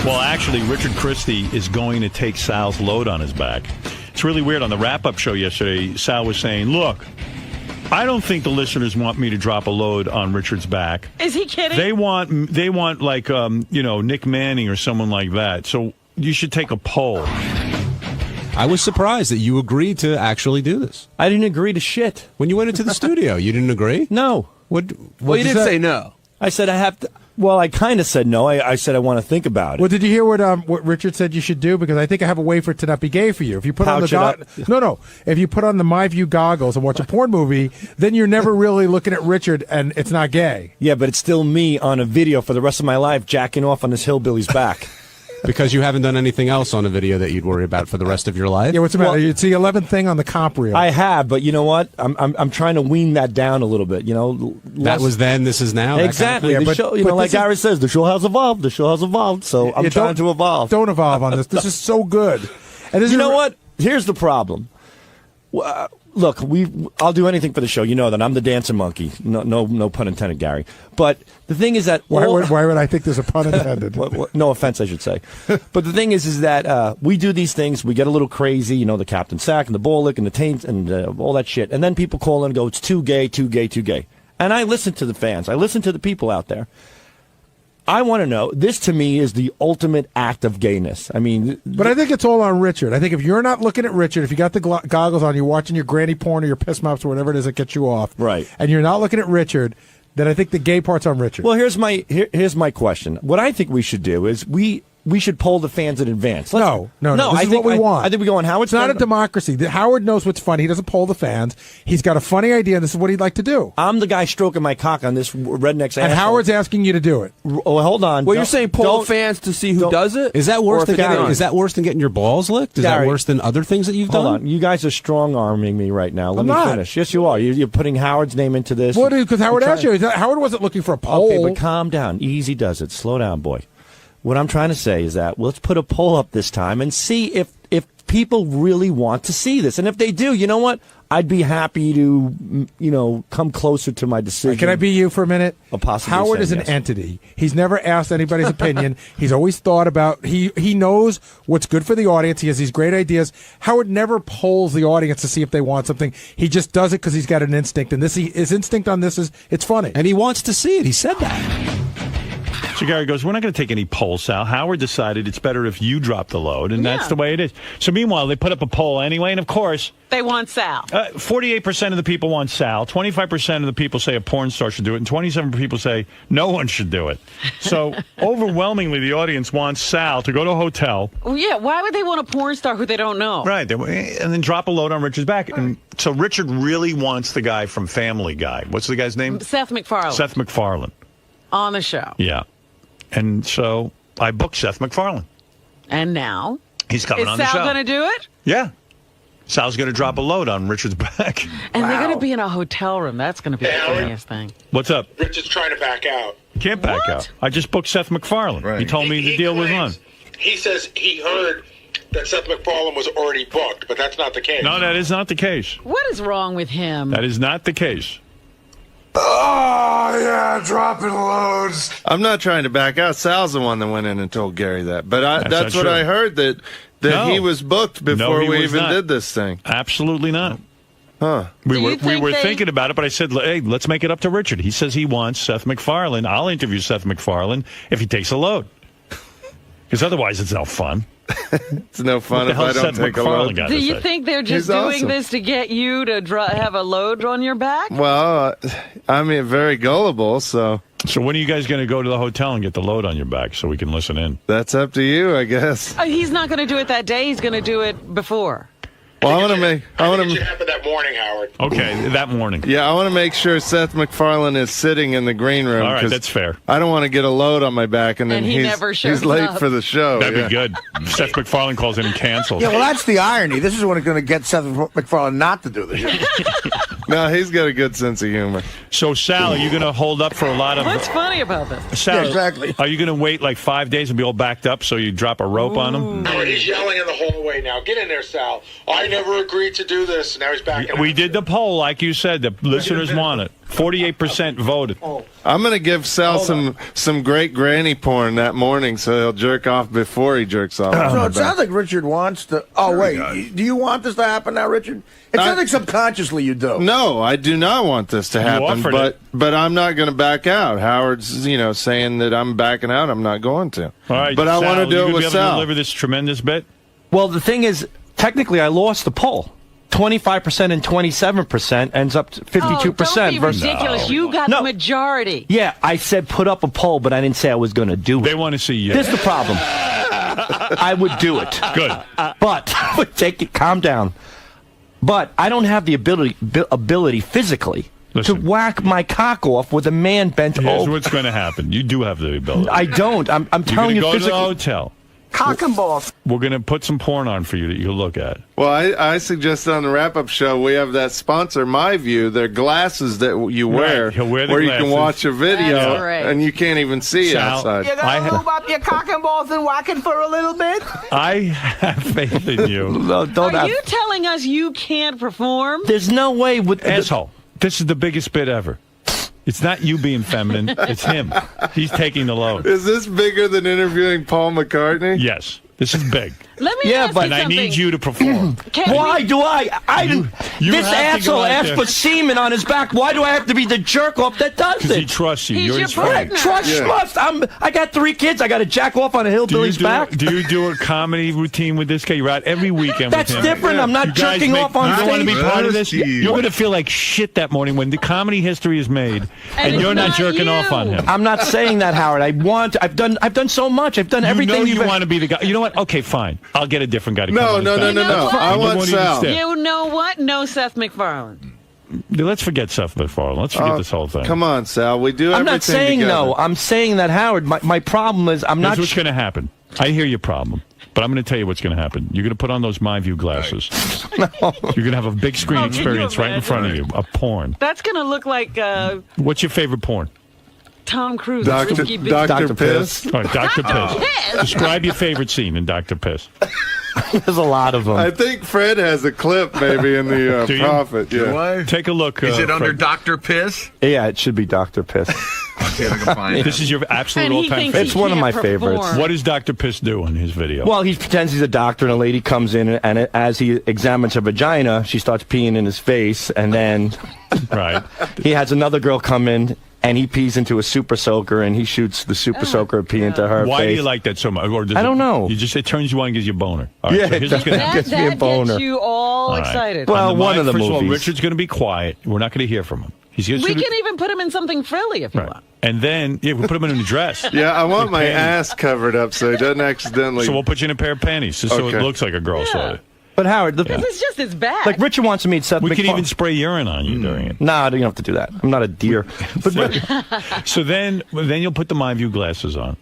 Well, actually, Richard Christie is going to take Sal's load on his back. It's really weird. On the wrap-up show yesterday, Sal was saying, look, I don't think the listeners want me to drop a load on Richard's back. Is he kidding? They want like, Nick Manning or someone like that. So you should take a poll. I was surprised that you agreed to actually do this. I didn't agree to shit. When you went into the studio, you didn't agree? No. What Well, you didn't say no. I said I have to. Well, I kind of said no. I said I want to think about it. Well, did you hear what Richard said you should do? Because I think I have a way for it to not be gay for you. If you put on the if you put on the My View goggles and watch a porn movie, then you're never really looking at Richard, and it's not gay. Yeah, but it's still me on a video for the rest of my life jacking off on this hillbilly's back. Because you haven't done anything else on a video that you'd worry about for the rest of your life? Yeah, what's the matter? It's the 11th thing on the comp reel. I have, but you know what? I'm trying to wean that down a little bit. You know, that was then. This is now. Exactly. Kind of the show, like Gary says, the show has evolved. The show has evolved. So I'm trying to evolve. Don't evolve on this. This is so good. And this you know what? Here's the problem. Look, I'll do anything for the show. You know that I'm the dancing monkey. No pun intended, Gary. But the thing is that why would I think there's a pun intended? No offense, I should say. But the thing is that we do these things. We get a little crazy. You know, the Captain Sack and the Bollick and the Taint and all that shit. And then people call in and go, "It's too gay, too gay, too gay." And I listen to the fans. I listen to the people out there. I want to know, this to me is the ultimate act of gayness. I mean... But I think it's all on Richard. I think if you're not looking at Richard, if you got the goggles on, you're watching your granny porn or your piss mops or whatever it is that gets you off, right? And you're not looking at Richard, then I think the gay part's on Richard. Well, here's my question. What I think we should do is we should poll the fans in advance. No. This is what we want. I think we go on Howard's. It's not a democracy. Howard knows what's funny. He doesn't poll the fans. He's got a funny idea, and this is what he'd like to do. I'm the guy stroking my cock on this redneck's and asshole. Howard's asking you to do it. Oh, hold on. Well, you're saying poll fans to see who does it? Is that worse than getting your balls licked? Is that worse than other things that you've done? Hold on. You guys are strong-arming me right now. Let me finish. Yes, you are. You're putting Howard's name into this. Well, because Howard asked you. Howard wasn't looking for a poll. Okay, but calm down. Easy does it. Slow down, boy. What I'm trying to say is that let's put a poll up this time and see if people really want to see this. And if they do, you know what? I'd be happy to, come closer to my decision. Can I be you for a minute? Howard is an entity. He's never asked anybody's opinion. He's always thought about, he knows what's good for the audience. He has these great ideas. Howard never polls the audience to see if they want something. He just does it because he's got an instinct. And his instinct on this is, it's funny. And he wants to see it. He said that. So Gary goes, we're not going to take any polls, Sal. Howard decided it's better if you drop the load, and that's the way it is. So meanwhile, they put up a poll anyway, and of course... They want Sal. 48% of the people want Sal. 25% of the people say a porn star should do it, and 27% people say no one should do it. So overwhelmingly, the audience wants Sal to go to a hotel. Well, yeah, why would they want a porn star who they don't know? Right, and then drop a load on Richard's back. And so Richard really wants the guy from Family Guy. What's the guy's name? Seth MacFarlane. Seth MacFarlane. On the show. Yeah. And so I booked Seth MacFarlane. And now? He's coming on the show. Is Sal going to do it? Yeah. Sal's going to drop a load on Richard's back. And they're going to be in a hotel room. That's going to be the funniest thing. What's up? Richard's trying to back out. Can't back out. I just booked Seth MacFarlane. Right. He told me the deal was on. He says he heard that Seth MacFarlane was already booked, but that's not the case. No, that is not the case. What is wrong with him? That is not the case. Oh, yeah, dropping loads. I'm not trying to back out. Sal's the one that went in and told Gary that. But that's what I heard, that he was booked before we even did this thing. Absolutely not. Huh. We were thinking about it, but I said, hey, let's make it up to Richard. He says he wants Seth MacFarlane. I'll interview Seth MacFarlane if he takes a load. Because otherwise it's no fun. It's no fun if I don't take a load. Do you think they're just doing this to get you to have a load on your back? Well, I mean, very gullible, so... So when are you guys going to go to the hotel and get the load on your back so we can listen in? That's up to you, I guess. He's not going to do it that day. He's going to do it before. Well, I want to make... I think it should happen that morning, Howard. Okay, that morning. Yeah, I want to make sure Seth MacFarlane is sitting in the green room. All right, that's fair. I don't want to get a load on my back and then he's late for the show. That'd be good. Seth MacFarlane calls in and cancels. Yeah, well, that's the irony. This is what's going to get Seth MacFarlane not to do the show. No, he's got a good sense of humor. So, Sal, are you going to hold up for a lot of... What's funny about this? Sal, yeah, exactly. Are you going to wait like 5 days and be all backed up so you drop a rope on him? Howard, he's yelling in the hallway now. Get in there, Sal. I never agreed to do this. And now he's back. We did the poll, like you said. The listeners want it. 48% voted. I'm going to give Sal some great granny porn that morning so he'll jerk off before he jerks off. So it sounds like Richard wants to... Oh, wait. Do you want this to happen now, Richard? It sounds like subconsciously you do. No, I do not want this to happen, but I'm not going to back out. Howard's, saying that I'm backing out. I'm not going to. All right, but Sal, I want to do it with Sal. Sal. Deliver this tremendous bit? Well, the thing is, technically, I lost the poll. 25% and 27% ends up to 52%. Don't be ridiculous. You got the majority. Yeah, I said put up a poll, but I didn't say I was going to do it. They want to see you. Here's the problem. I would do it. Good. But calm down. But I don't have the ability physically to whack my cock off with a man bent over. Here's what's going to happen. You do have the ability. I don't. I'm telling you physically. You're going to go to the hotel. Cock and balls. We're going to put some porn on for you that you can look at. Well, I suggested on the wrap-up show we have that sponsor, My View. They're glasses that you wear, He'll wear the where glasses. You can watch a video right. and you can't even see it outside. You gonna move up your cock and balls and whack it for a little bit? I have faith in you. No, don't Are you telling us you can't perform? There's no way with Asshole. This is the biggest bit ever. It's not you being feminine. It's him. He's taking the load. Is this bigger than interviewing Paul McCartney? Yes. This is big. Let me ask you And I something. need you to perform. Why do I? You This have to go asshole out asked there. for semen on his back. Why do I have to be the jerk off that does Because he it? trusts you. He's You're your his friend. partner. Trust. I got 3 kids. I got to jack off on a hillbilly's back. Do you do a comedy routine with this guy? You're out every weekend That's with him. different. I'm not You guys jerking off on You don't want to be stage. part of this? You're going to feel like shit that morning when the comedy history is made and it's you're not not jerking you. off on him. I'm not saying that, Howard. I've done so much. I've done everything. You want to be the guy. You know what? Okay, fine. I'll get a different guy to come No. on his back. I You want won't even Sal. step. You know what? No Seth MacFarlane. Let's forget Seth MacFarlane. Let's forget this whole thing. Come on, Sal. We do I'm everything not saying together. no. I'm saying that, Howard. My problem is I'm Here's not. what's going to happen. I hear your problem, but I'm going to tell you what's going to happen. You're going to put on those My View glasses. You're going to have a big screen Oh, can you experience right in front of you, a porn. That's going to look like What's your favorite porn? Tom Cruise. Dr. Risky Business. Dr. Piss. All right, Dr. Piss. Piss. Describe your favorite scene in Dr. Piss. There's a lot of them. I think Fred has a clip maybe in the Do you? Prophet. Yeah. Take a look. Is it under Fred. Dr. Piss? Yeah, it should be Dr. Piss. Okay, I can find it. This is your absolute And he all-time thinks favorite. It's one of my can't favorites. perform. What does Dr. Piss do in his video? Well, he pretends he's a doctor, and a lady comes in, and as he examines her vagina, she starts peeing in his face, and then Right. he has another girl come in, and he pees into a super soaker, and he shoots the super soaker pee into her Why face. do you like that so much? Or does I don't know. It turns you on and gives you a boner. All right, Yeah, so here's what's gonna that happen. gets me a boner. Gets you all right. excited. Well, On one of the First of all, movies. Richard's going to be quiet. We're not going to hear from him. He's we can even put him in something frilly if you Right. want. And then, we'll put him in a dress. Yeah, I want my panties. ass covered up so he doesn't accidentally. So we'll put you in a pair of panties just so it Okay. looks like a girl saw it. But Howard, This is just his back. like Richard wants to meet Seth We can MacFarlane. even spray urine on you during it. Nah, you don't have to do that. I'm not a deer. But So then you'll put the My View glasses on.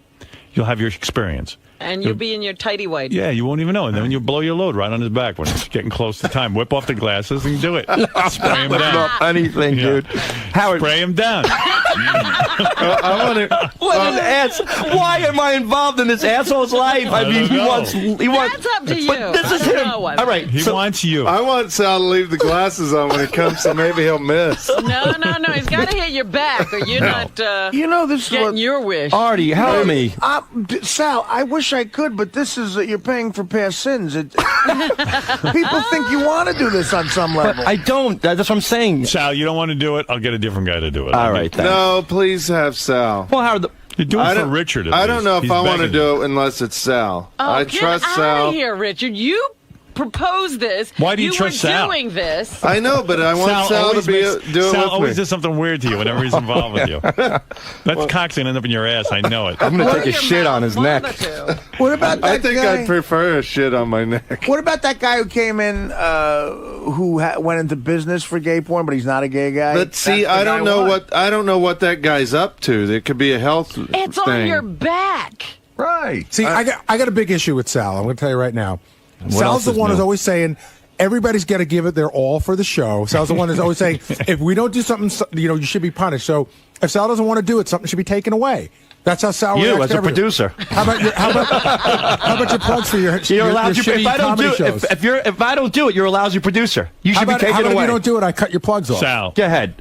You'll have your experience. and you'll be in your tighty white. Yeah, you won't even know. And then you blow your load right on his back when it's getting close to time. Whip off the glasses and do it. Spray him down. not anything, Yeah. dude. Howard, Spray him down. I want to. what an ass! Why am I involved in this asshole's life? I mean, don't he know. wants. That's up to you. But this is I don't him. know what- All right, He so wants you. I want Sal to leave the glasses on when he comes, so maybe he'll miss. No. He's got to hit your back, or you're not You know, this is getting what... your wish. Artie, help me. Sal, I wish I could, but this is you're paying for past sins. People think you want to do this on some level. I don't. That's what I'm saying. Sal, you don't want to do it? I'll get a different guy to do it. All right, thanks. No, please have Sal. Well, Howard, You do it I for don't- Richard. I don't know if He's I want to begging do it unless it's Sal. Oh, I get trust out Sal. of here, Richard. You proposed this. Why do you trust were Sal? doing this. I know, but I want Sal to do it Sal with always me. does something weird to you whenever he's involved with you. That cock's going to end up in your ass. I know it. I'm going to take a Your shit mouth, on his one neck. of the two. What about that I think guy? I'd prefer a shit on my neck. What about that guy who came in, who went into business for gay porn, but he's not a gay guy? But see, That's the I don't guy know want. I don't know what that guy's up to. There could be a health It's thing. on your back. Right. See, I got a big issue with Sal. I'm going to tell you right now. Sal's else the is one new? who's always saying, everybody's got to give it their all for the show. Sal's the one that's always saying, if we don't do something, you should be punished. So if Sal doesn't want to do it, something should be taken away. That's how Sal reacts. You as a producer. How about your plugs for your shitty comedy shows? If I don't do it, you're a lousy producer. You should be taken how about away. If you don't do it, I cut your plugs off. Sal, go ahead,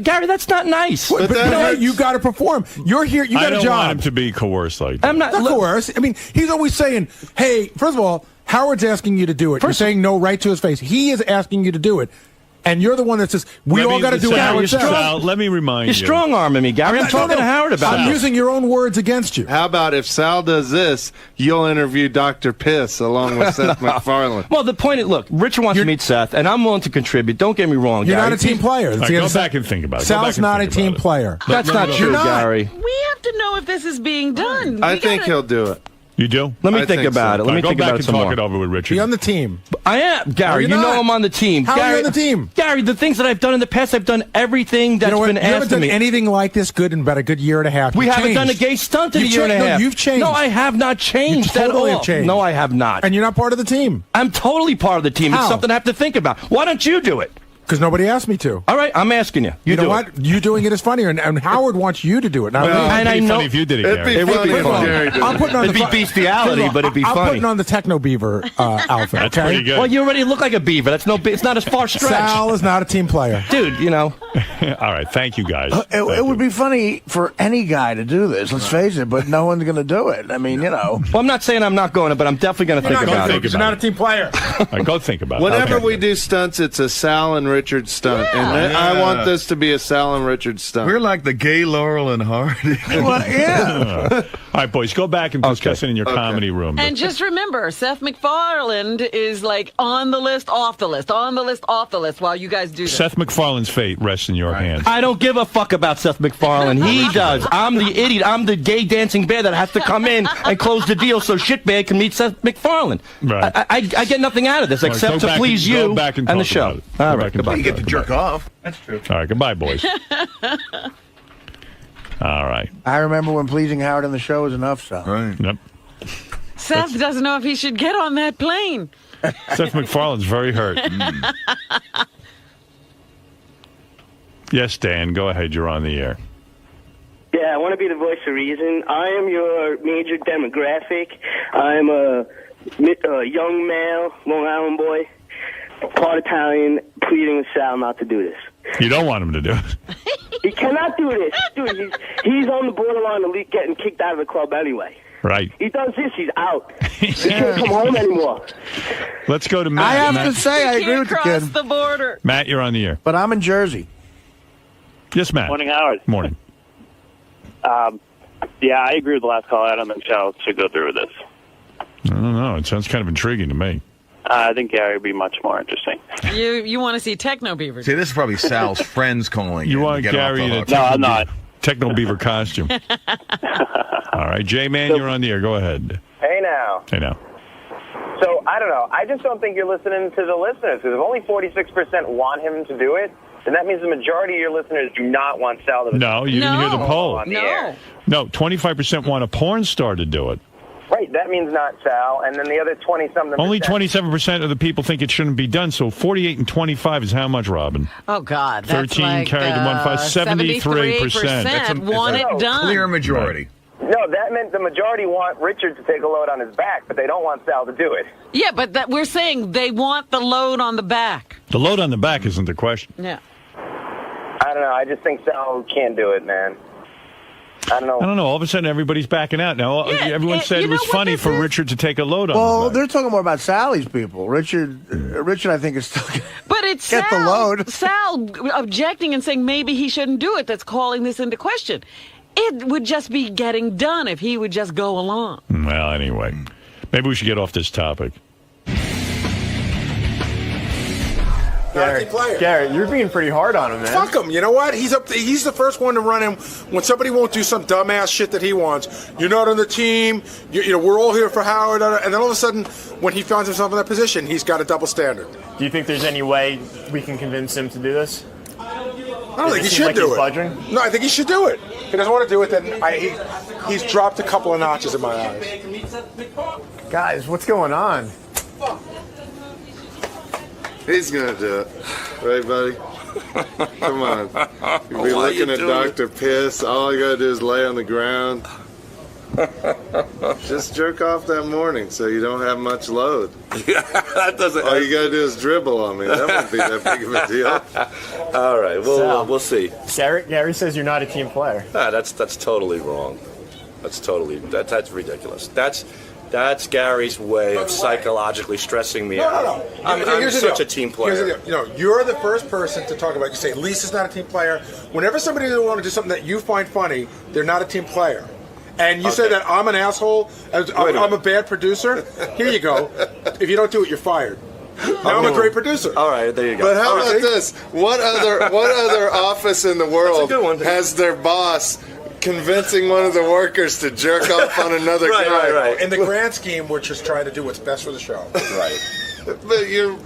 Gary. That's not nice. But you know what? You got to perform. You're here. You got a job. I don't want him to be coerced like that. I'm not coerced. I mean, he's always saying, "Hey, first of all, Howard's asking you to do it." You're saying no right to his face. He is asking you to do it. And you're the one that says, we all got to do what Howard says. Sal, let me remind you. You're strong-arming me, Gary. I'm talking to Howard about it. I'm using your own words against you. How about if Sal does this, you'll interview Dr. Piss along with Seth MacFarlane? Well, the point is, look, Richard wants to meet Seth, and I'm willing to contribute. Don't get me wrong, You're Gary. not a team player. Right, go back and think about it. Sal's not a team player. That's not true, Gary. We have to know if this is being done. I think he'll do it. You do? Let me think about it. Let me think about it some more. Go back and talk it over with Richard. Be on the team. I am, Gary. You know I'm on the team. How are you on the team? Gary, the things that I've done in the past, I've done everything that's been asked of me. You haven't done anything like this good in about a good year and a half. We haven't done a gay stunt in a year and a half. No, you've changed. No, I have not changed at all. Have changed. No, I have not. And you're not part of the team. I'm totally part of the team. How? It's something I have to think about. Why don't you do it? Because nobody asked me to. All right, I'm asking you. You know what? You doing it is funnier, and Howard wants you to do it. Not me. And I know funny if you did it, Gary. It'd be funny if Gary did it. I'm putting on It'd be bestiality, but it'd be I'm funny. putting on the Techno Beaver outfit. That's Okay. pretty good. Well, you already look like a beaver. It's not as far stretch. Sal is not a team player. Dude, you know. All right, thank you, guys. It would be funny for any guy to do this, let's face it, but no one's going to do it. I mean, Well, I'm not saying I'm not going to, but I'm definitely going to think about it. He's not a team player. All right, go think about it. Whenever we do stunts, it's a Sal and Richard stunt. And I want this to be a Sal and Richard stunt. We're like the gay Laurel and Hardy. Well, yeah. All right, boys, go back and discuss it in your comedy room. And just remember, Seth MacFarlane is like on the list, off the list, on the list, off the list while you guys do this. Seth MacFarlane's fate rests in your hands. I don't give a fuck about Seth MacFarlane. He does. I'm the idiot. I'm the gay dancing bear that has to come in and close the deal so Shitbag can meet Seth MacFarlane. Right. I get nothing out of this except to please you and the show. All right, goodbye. You get to jerk off. That's true. All right, goodbye, boys. All right. I remember when pleasing Howard on the show was enough, so. Right. Yep. Seth doesn't know if he should get on that plane. Seth MacFarlane's very hurt. Yes, Dan, go ahead. You're on the air. Yeah, I want to be the voice of reason. I am your major demographic. I'm a young male, Long Island boy, part Italian, pleading with Sal not to do this. You don't want him to do it. He cannot do this. Dude, he's on the borderline of getting kicked out of the club anyway. Right. He does this, he's out. He can't come home anymore. Let's go to Matt. I have to say, I agree with the kid. Cross the border. Matt, you're on the air. But I'm in Jersey. Yes, Matt. Morning, Howard. Morning. Yeah, I agree with the last call out on the show to go through with this. I don't know. It sounds kind of intriguing to me. I think Gary would be much more interesting. You want to see Techno Beaver? See, this is probably Sal's friends calling. You want Gary in a No, I'm not. Techno Beaver costume. All right, J-Man, you're on the air. Go ahead. Hey now. Hey now. So, I don't know. I just don't think you're listening to the listeners. Because if only 46% want him to do it, then that means the majority of your listeners do not want Sal to do it. No, you didn't hear the poll. No, 25% want a porn star to do it. Right, that means not Sal. And then the other 20-something. Only 27% of the people think it shouldn't be done. So 48 and 25 is how much, Robin? Oh, God. That's 13 like, carried to 1.5. 73%. Want it done. Clear majority. Right. No, that meant the majority want Richard to take a load on his back, but they don't want Sal to do it. Yeah, but we're saying they want the load on the back. The load on the back isn't the question. Yeah. I don't know. I just think Sal can't do it, man. I don't know. All of a sudden, everybody's backing out. Now, everyone said it was funny for Richard to take a load on Well, his back. they're talking more about Sally's people. Richard, I think, is still But it's get Sal, the load. Sal objecting and saying maybe he shouldn't do it. That's calling this into question. It would just be getting done if he would just go along. Well, anyway, maybe we should get off this topic. Gary, you're being pretty hard on him, man. Fuck him. You know what? He's the first one to run him when somebody won't do some dumbass shit that he wants. You're not on the team. You know, we're all here for Howard. And then all of a sudden, when he finds himself in that position, he's got a double standard. Do you think there's any way we can convince him to do this? I don't think he should do it. No, I think he should do it. If he doesn't want to do it, then he's dropped a couple of notches in my eyes. Guys, what's going on? He's going to do it. Right, buddy? Come on. You'll be looking at Dr. Piss. All I got to do is lay on the ground. Just jerk off that morning so you don't have much load. That doesn't. All you got to do is dribble on me. That won't be that big of a deal. All right, we'll see. Gary says you're not a team player. That's totally wrong. That's ridiculous. That's Gary's way of psychologically stressing me out. No. I'm such a team player. You're the first person to talk about. You say Lisa's not a team player. Whenever somebody doesn't want to do something that you find funny, they're not a team player. And you say that I'm an asshole, I'm a bad producer. Here you go. If you don't do it, you're fired. Now I'm a great producer. All right, there you go. But how about this? What other office in the world has their boss convincing one of the workers to jerk off on another guy? Right. In the grand scheme, we're just trying to do what's best for the show. Right. But you're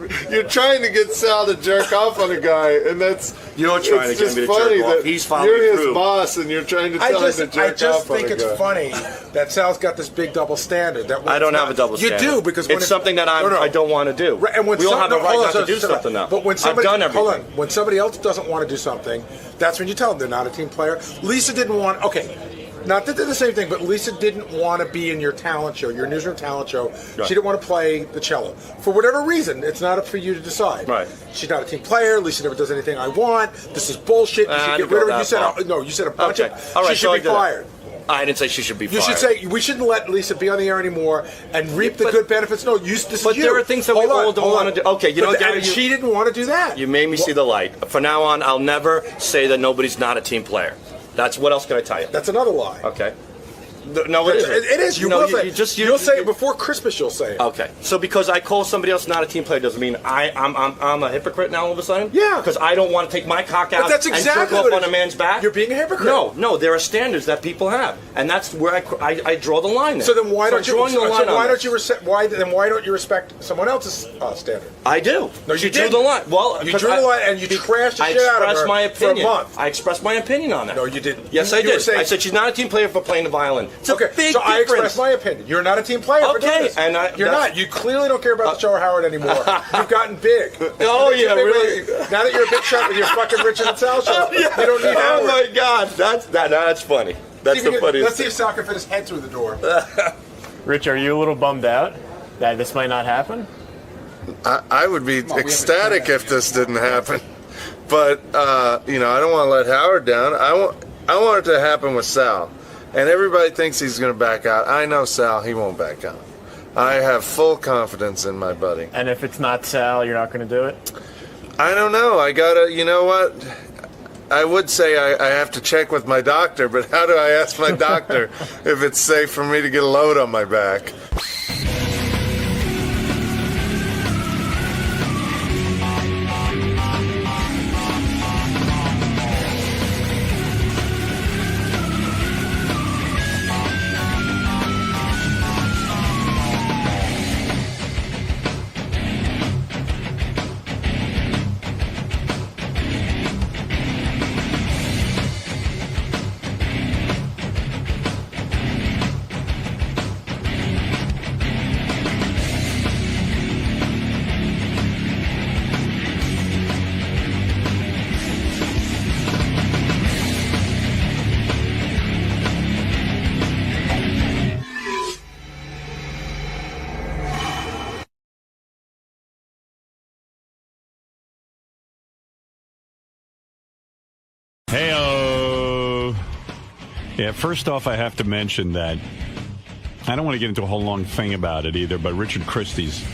trying to get Sal to jerk off on a guy, and that's you're trying to get me to jerk off. He's following you're through. his boss, and you're trying to tell him to jerk off on a guy. I just think it's funny that Sal's got this big double standard. I don't have a double standard. You do because it's something that I don't want to do. Right, and when we all have the right not to do something now. But when somebody, I've done everything. Hold on. When somebody else doesn't want to do something, that's when you tell them they're not a team player. Lisa didn't want. Okay. Not that they're the same thing, but Lisa didn't want to be in your talent show, your newsroom talent show. Right. She didn't want to play the cello. For whatever reason, it's not up for you to decide. Right. She's not a team player. Lisa never does anything I want. This is bullshit. You should get rid of her. You said a bunch of... All right, she should be fired. I didn't say she should be fired. You should say, we shouldn't let Lisa be on the air anymore and reap the good benefits. No, this is you. There are things that we all don't want to do. Okay, and she didn't want to do that. You made me see the light. From now on, I'll never say that nobody's not a team player. That's what else can I tell you? That's another lie. Okay. No, it isn't. It is. You'll say it before Christmas. You'll say it. Okay. So because I call somebody else not a team player doesn't mean I'm a hypocrite now all of a sudden? Yeah. Because I don't want to take my cock out and jerk off on a man's back? You're being a hypocrite. No. There are standards that people have, and that's where I draw the line there. So then why don't you respect someone else's standard? I do. No, you drew the line. Well, you drew the line and you trashed the shit out of her my opinion. for a month. I expressed my opinion on that. No, you didn't. Yes, I did. I said she's not a team player for playing the violin. It's a big difference. I expressed my opinion. You're not a team player for doing this. And you're not. You clearly don't care about the show or Howard anymore. You've gotten big. Oh, yeah, really? Now that you're a big shot with your fucking Richard and Sal show, you don't need Howard. Oh, my God. That's funny. That's the funniest. Let's see if Sal can fit his head through the door. Rich, are you a little bummed out that this might not happen? I would be ecstatic if this didn't happen. But, I don't want to let Howard down. I want it to happen with Sal. And everybody thinks he's going to back out. I know Sal, he won't back out. I have full confidence in my buddy. And if it's not Sal, you're not going to do it? I don't know. I got to, you know what? I would say I have to check with my doctor, but how do I ask my doctor if it's safe for me to get a load on my back? Hey-o. Yeah, first off, I have to mention that I don't want to get into a whole long thing about it either, but Richard Christie's,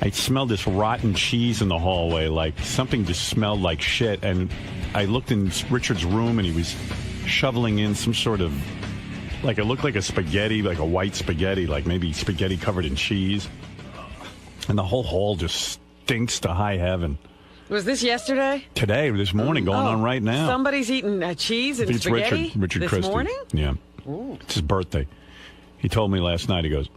I smelled this rotten cheese in the hallway, like something just smelled like shit, and I looked in Richard's room, and he was shoveling in some sort of, like, it looked like a spaghetti, like a white spaghetti, like maybe spaghetti covered in cheese, and the whole hall just stinks to high heaven. Was this yesterday? Today, this morning, going on right now. Somebody's eating cheese and spaghetti Richard this Christie. morning? Yeah. Ooh. It's his birthday. He told me last night, he goes,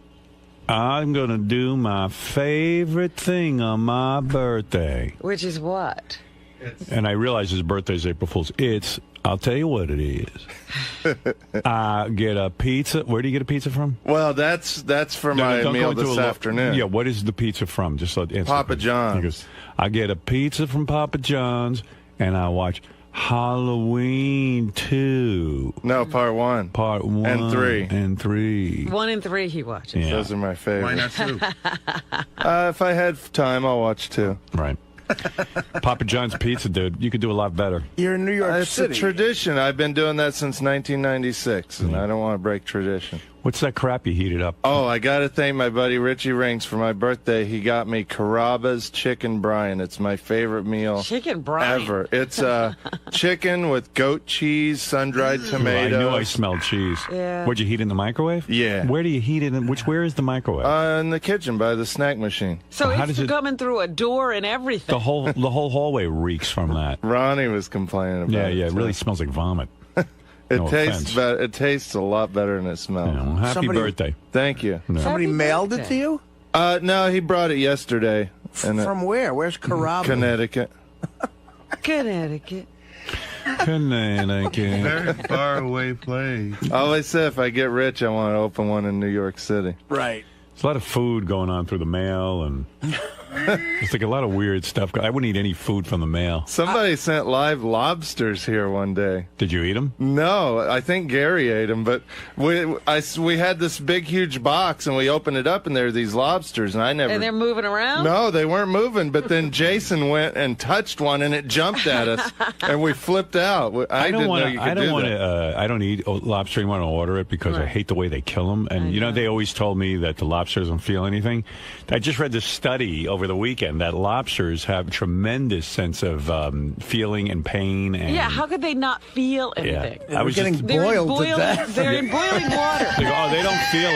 I'm going to do my favorite thing on my birthday. Which is what? And I realized his birthday is April Fool's. I'll tell you what it is. Get a pizza. Where do you get a pizza from? Well, that's for my don't meal go into this afternoon. Yeah, what is the pizza from? Just so answer Papa John's. He goes, I get a pizza from Papa John's, and I watch Halloween 2. No, part 1. Part 1. And 3. And 3. 1 and 3 he watches. Yeah. Those are my favorites. Why not 2? If I had time, I'll watch 2. Right. Papa John's pizza, dude. You could do a lot better. You're in New York It's City. a tradition. I've been doing that since 1996, and I don't want to break tradition. What's that crap you heated up? Oh, I got to thank my buddy Richie Rings for my birthday. He got me Carrabba's Chicken Brine. It's my favorite meal Chicken brine. ever. It's chicken with goat cheese, sun-dried tomatoes. I knew I smelled cheese. Yeah. What'd you heat in the microwave? Yeah. Where do you heat it? Where is the microwave? In the kitchen by the snack machine. So How it's does it- coming through a door and everything. the whole hallway reeks from that. Ronnie was complaining about it. Yeah, it too. really smells like vomit. It No tastes offense. better. It tastes a lot better than it smells. You know, happy Somebody- birthday. Thank you. Somebody Happy mailed it birthday. to you? No, he brought it yesterday. From where? Where's Carrabba's? Connecticut. Connecticut. Connecticut. Very far away place. I always said if I get rich, I want to open one in New York City. Right. There's a lot of food going on through the mail, and it's like a lot of weird stuff. I wouldn't eat any food from the mail. Somebody sent live lobsters here one day. Did you eat them? No, I think Gary ate them, but we had this big, huge box, and we opened it up, and there were these lobsters, and I never... And they're moving around? No, they weren't moving, but then Jason went and touched one, and it jumped at us, and we flipped out. I didn't know you could do that. I don't eat lobster. You want to order it because I hate the way they kill them. And you know, they always told me that the lobsters don't feel anything. I just read this study over the weekend that lobsters have a tremendous sense of feeling and pain. And Yeah, how could they not feel anything? I was getting just, boiled to death. They're in boiling water. they go, oh, they don't feel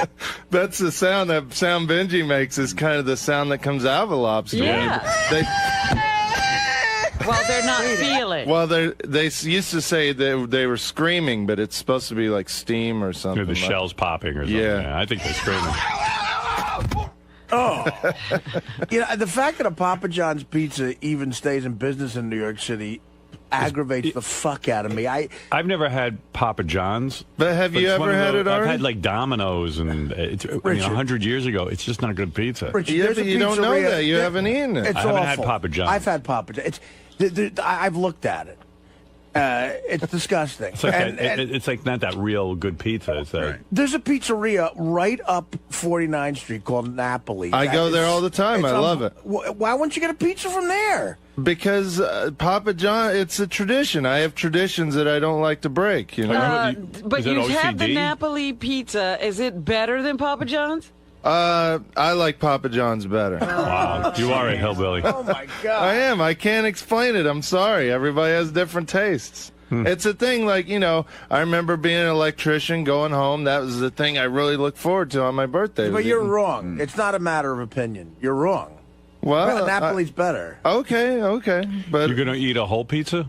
it. That's the sound that Sound Benji makes is kind of the sound that comes out of a lobster. Yeah. Well, they're not feeling. Well, they used to say they were screaming, but it's supposed to be like steam or something. The shell's popping or something. Yeah. I think they're screaming. You know, the fact that a Papa John's pizza even stays in business in New York City aggravates the fuck out of me. I've never had Papa John's. But have you it's one ever of had those- it I've already? had like Domino's, and it's, I mean, Richard. 100 years ago, it's just not a good pizza. Richard, Yeah, there's but a you don't know pizzeria- that. You haven't eaten it. It's I haven't had awful. Papa John's. I've had Papa John's. I've looked at it. It's disgusting. It's like it's like not that real good pizza. It's like, There's a pizzeria right up 49th Street called Napoli. I go there all the time. I love it. Why wouldn't you get a pizza from there? Because Papa John, it's a tradition. I have traditions that I don't like to break, you know? But Is it you had the OCD? Napoli pizza. Is it better than Papa John's? I like Papa John's better. wow, you are a hillbilly. Oh my god! I am. I can't explain it. I'm sorry. Everybody has different tastes. It's a thing like, you know, I remember being an electrician, going home. That was the thing I really looked forward to on my birthday. But you're wrong. It's not a matter of opinion. You're wrong. Well, Napoli's better. Okay. But You're gonna eat a whole pizza?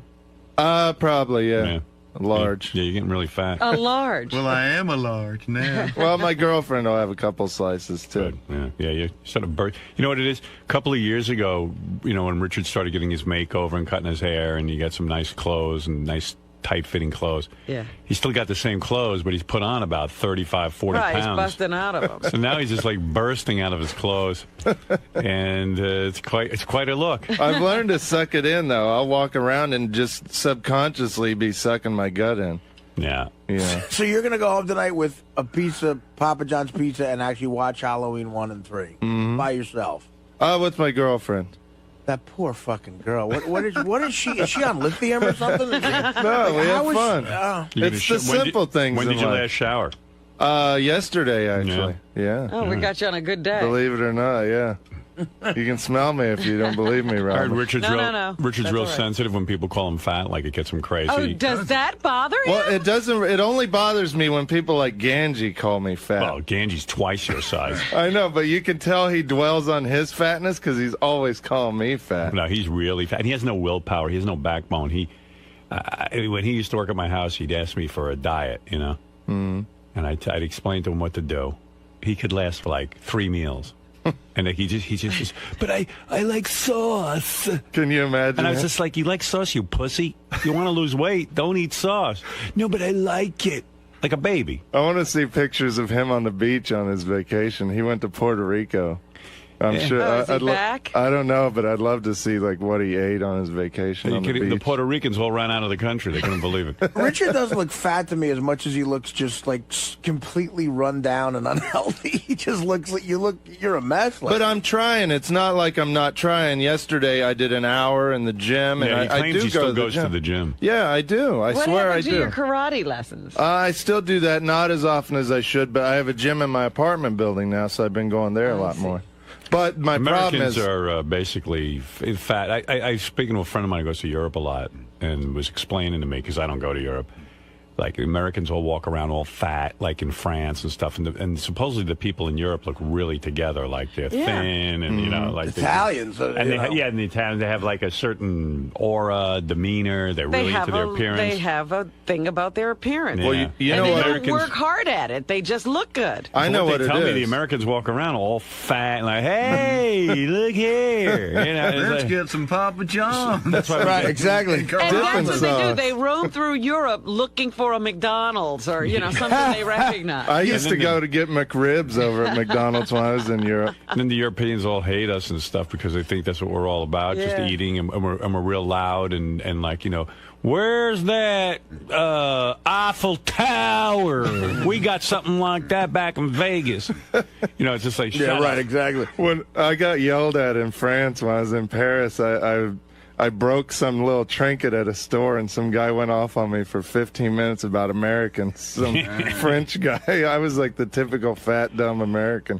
probably, yeah. Yeah. Large. Yeah, you're getting really fat. A large. Well, I am a large now. Well, my girlfriend will have a couple slices, too. Good. Yeah, you sort of You know what it is? A couple of years ago, you know, when Richard started getting his makeover and cutting his hair, and he got some nice clothes and nice tight-fitting clothes. Yeah. He's still got the same clothes, but he's put on about 35, 40 Right, he's pounds. busting out of them. So now he's just like bursting out of his clothes, and it's quite a look. I've learned to suck it in, though. I'll walk around and just subconsciously be sucking my gut in. Yeah. Yeah. So you're gonna go home tonight with a pizza, Papa John's pizza, and actually watch Halloween 1 and 3 by yourself. With my girlfriend. That poor fucking girl. What is she? Is she on lithium or something? No, we how have is fun. she- It's the simple things. When in did you life. last shower? Yesterday, actually. Yeah. Oh, we got you on a good day. Believe it or not, yeah. You can smell me if you don't believe me, I heard Robert. Richard's No, real, no. Richard's That's real all right. sensitive when people call him fat, like it gets him crazy. Oh, does that bother you? Well, it doesn't. It only bothers me when people like Ganji call me fat. Well, Ganji's twice your size. I know, but you can tell he dwells on his fatness because he's always calling me fat. No, he's really fat. And he has no willpower. He has no backbone. When he used to work at my house, he'd ask me for a diet, you know? And I'd explain to him what to do. He could last for like 3 meals. And he just says, but I like sauce. Can you imagine? And I was just like, you like sauce, you pussy? You want to lose weight? Don't eat sauce. No, but I like it. Like a baby. I want to see pictures of him on the beach on his vacation. He went to Puerto Rico. I'm sure. Is he back? I don't know, but I'd love to see like what he ate on his vacation on the beach. The Puerto Ricans all ran out of the country. They couldn't believe it. Richard doesn't look fat to me as much as he looks just like completely run down and unhealthy. He just looks like you're a mess. But I'm trying. It's not like I'm not trying. Yesterday I did an hour in the gym, and he claims he still goes to the gym. Yeah, I do. I swear I do. What happened to your karate lessons? I still do that, not as often as I should, but I have a gym in my apartment building now, so I've been going there a lot more. But my problem is... Americans are basically fat. I speaking to a friend of mine who goes to Europe a lot and was explaining to me, because I don't go to Europe, like Americans all walk around all fat, like in France and stuff. And supposedly the people in Europe look really together, like they're thin and, you know, like... Italians. And the Italians, they have like a certain aura, demeanor. They're really into their appearance. They have a thing about their appearance. Yeah. Well, you know and what? they don't work hard at it. They just look good. I know what it is. They tell me the Americans walk around all fat and like, hey, look here. You know, Let's like, get some Papa John's. That's why Right, exactly. And that's what they do. They roam through Europe looking for a McDonald's or, you know, something they recognize. I used to go to get McRibs over at McDonald's when I was in Europe. And then the Europeans all hate us and stuff because they think that's what we're all about, just eating, and we're real loud and like, you know, where's that Eiffel Tower? We got something like that back in Vegas. You know, it's just like, shut up. Exactly. When I got yelled at in France when I was in Paris, I broke some little trinket at a store, and some guy went off on me for 15 minutes about Americans. Some French guy. I was like the typical fat, dumb American.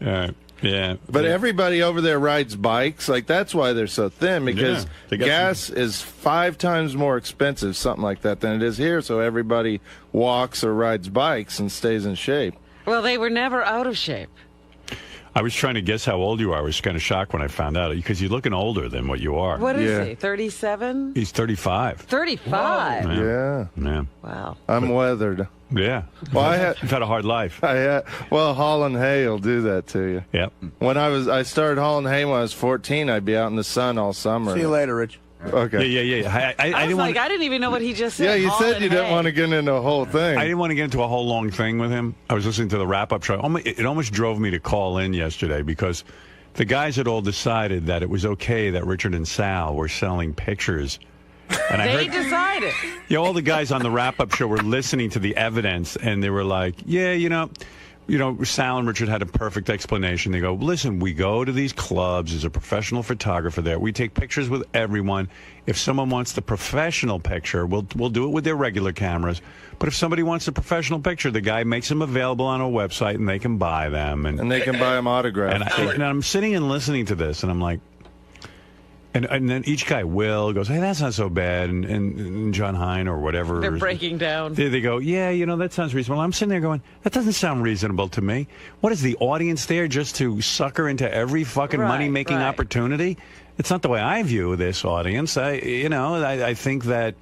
Yeah. But everybody over there rides bikes. Like, that's why they're so thin, because gas is 5 times more expensive, something like that, than it is here. So everybody walks or rides bikes and stays in shape. Well, they were never out of shape. I was trying to guess how old you are. I was kind of shocked when I found out, because you're looking older than what you are. What is he, 37? He's 35. 35? Yeah. Wow. I'm weathered. Yeah. Well, you've had a hard life. Well, hauling hay will do that to you. Yep. When I started hauling hay when I was 14. I'd be out in the sun all summer. See you later, Rich. Okay. Yeah. I didn't even know what he just said. Yeah, you said you didn't want to get into a whole thing. I didn't want to get into a whole long thing with him. I was listening to the wrap-up show. It almost drove me to call in yesterday, because the guys had all decided that it was okay that Richard and Sal were selling pictures. And they decided. Yeah, all the guys on the wrap-up show were listening to the evidence, and they were like, yeah, you know, Sal and Richard had a perfect explanation. They go, listen, we go to these clubs. There's a professional photographer there. We take pictures with everyone. If someone wants the professional picture, we'll do it with their regular cameras. But if somebody wants a professional picture, the guy makes them available on our website, and they can buy them. And they can buy them autographed. And I'm sitting and listening to this, and I'm like, and then each guy goes, hey, that's not so bad. And John Hine or whatever. They're breaking down. They go, yeah, you know, that sounds reasonable. I'm sitting there going, that doesn't sound reasonable to me. What is the audience there, just to sucker into every fucking money-making opportunity? It's not the way I view this audience. I think that...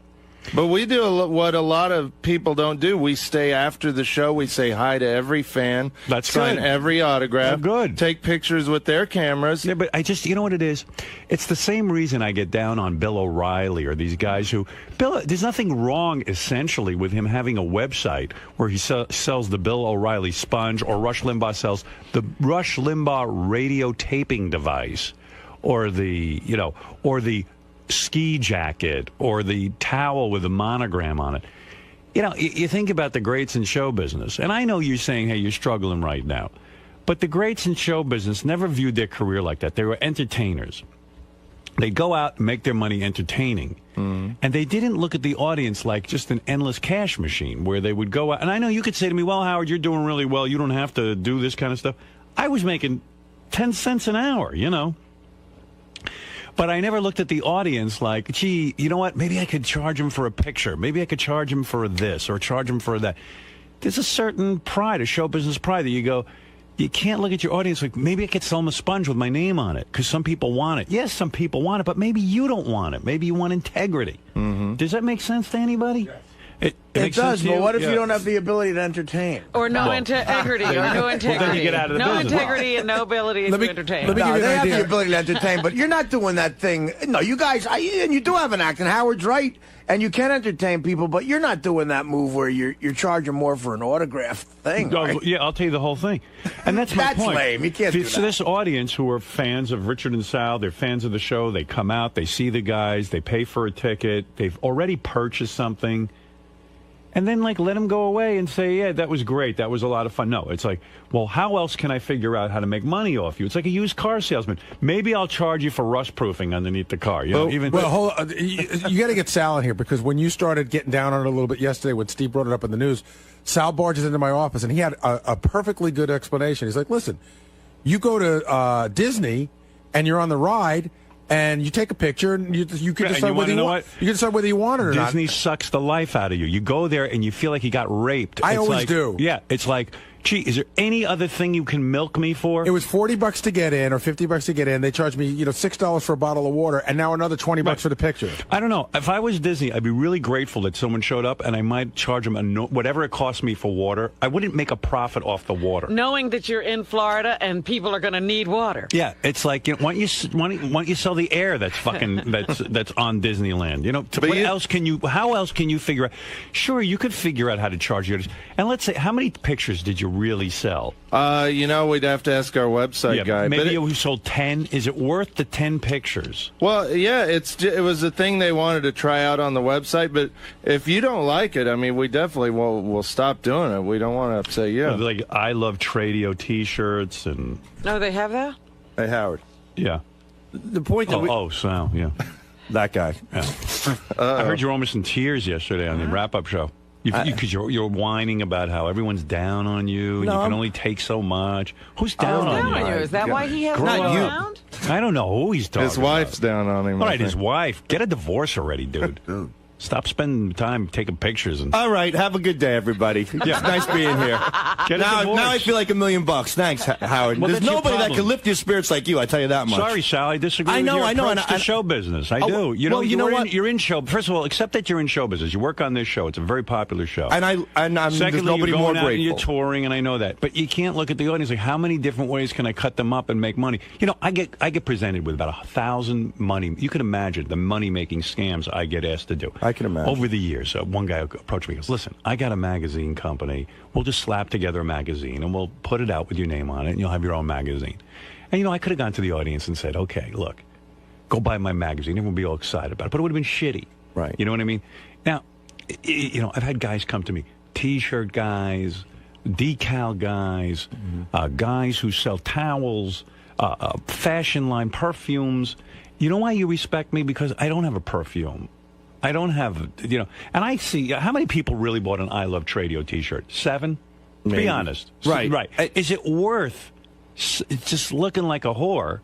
But we do what a lot of people don't do. We stay after the show. We say hi to every fan. That's sign good. every autograph. Oh, good. Take pictures with their cameras. Yeah, but you know what it is? It's the same reason I get down on Bill O'Reilly or these guys who... there's nothing wrong, essentially, with him having a website where he sells the Bill O'Reilly sponge, or Rush Limbaugh sells the Rush Limbaugh radio taping device, or the ski jacket, or the towel with a monogram on it. You know, you think about the greats in show business, and I know you're saying, hey, you're struggling right now, but the greats in show business never viewed their career like that. They were entertainers. They'd go out and make their money entertaining, and they didn't look at the audience like just an endless cash machine where they would go out. And I know you could say to me, well, Howard, you're doing really well. You don't have to do this kind of stuff. I was making 10 cents an hour, you know. But I never looked at the audience like, gee, you know what? Maybe I could charge him for a picture. Maybe I could charge him for this or charge him for that. There's a certain pride, a show business pride, that you go, you can't look at your audience like, maybe I could sell him a sponge with my name on it because some people want it. Yes, some people want it, but maybe you don't want it. Maybe you want integrity. Does that make sense to anybody? Yes. It It does, but what if you don't have the ability to entertain? Or no integrity, or no integrity. Well, then you get out of the no business. integrity and no ability to entertain. let me No, give you they an have idea. the ability to entertain, but you're not doing that thing. No, you guys, and you do have an act, and Howard's right, and you can entertain people, but you're not doing that move where you're charging more for an autograph thing. Right? Yeah, I'll tell you the whole thing. And that's my That's point. lame. You can't do So that. this audience who are fans of Richard and Sal, they're fans of the show, they come out, they see the guys, they pay for a ticket, they've already purchased something. And then, like, let them go away and say, yeah, that was great. That was a lot of fun. No, it's like, well, how else can I figure out how to make money off you? It's like a used car salesman. Maybe I'll charge you for rust proofing underneath the car. You know, Well, hold on. You got to get Sal in here, because when you started getting down on it a little bit yesterday, when Steve brought it up in the news, Sal barges into my office, and he had a perfectly good explanation. He's like, listen, you go to Disney, and you're on the ride, and you take a picture, and you can decide whether you want. You can decide whether you want it or not. Disney sucks the life out of you. You go there and you feel like you got raped. I It's always like, do. Yeah, it's like, gee, is there any other thing you can milk me for? It was $40 to get in, or $50 to get in. They charged me, $6 for a bottle of water, and now another $20 for the picture. I don't know. If I was Disney, I'd be really grateful that someone showed up, and I might charge them whatever it costs me for water. I wouldn't make a profit off the water. Knowing that you're in Florida and people are going to need water. Yeah, it's like, why don't you sell the air that's fucking that's on Disneyland? How else can you figure out? Sure, you could figure out how to charge you. And let's say, how many pictures did you really sell? We'd have to ask our website guy. Maybe you sold 10. Is it worth the 10 pictures? Well, yeah, it was a thing they wanted to try out on the website. But if you don't like it, I mean, we definitely will stop doing it. We don't want to upset you. Like I Love Tradio T-shirts and. No, they have that? Hey, Howard. Yeah. The point that Sal, yeah. That guy. Yeah. I heard you were almost in tears yesterday on the wrap-up show. Because you're whining about how everyone's down on you, and you can only take so much. Who's down on you? Is that why he has Not not you. around? I don't know who he's talking His wife's down on him. All right, his wife. Get a divorce already, dude. Stop spending time taking pictures. All right, have a good day, everybody. Yeah. It's nice being here. Now I feel like $1 million. Thanks, Howard. Well, There's that's your nobody that problem. can lift your spirits like you. I tell you that much. Sorry, Sal. I disagree I know, with your I know, approach to show business. I do. You know what? You're in show. First of all, accept that you're in show business. You work on this show. It's a very popular show. And I'm there's Secondly, nobody you're more going out and grateful. you're touring, and I know that. But you can't look at the audience like, how many different ways can I cut them up and make money? I get presented with about 1,000 money. You can imagine the money-making scams I get asked to do. I can imagine. Over the years, one guy approached me and goes, listen, I got a magazine company. We'll just slap together a magazine, and we'll put it out with your name on it, and you'll have your own magazine. And, I could have gone to the audience and said, okay, look, go buy my magazine. Everyone would be all excited about it. But it would have been shitty. Right. You know what I mean? Now, I've had guys come to me, T-shirt guys, decal guys, guys who sell towels, fashion line, perfumes. You know why you respect me? Because I don't have a perfume. I don't have, and I see, how many people really bought an I Love Tradio T-shirt? 7? Maybe. Be honest. Right. Right. Is it worth just looking like a whore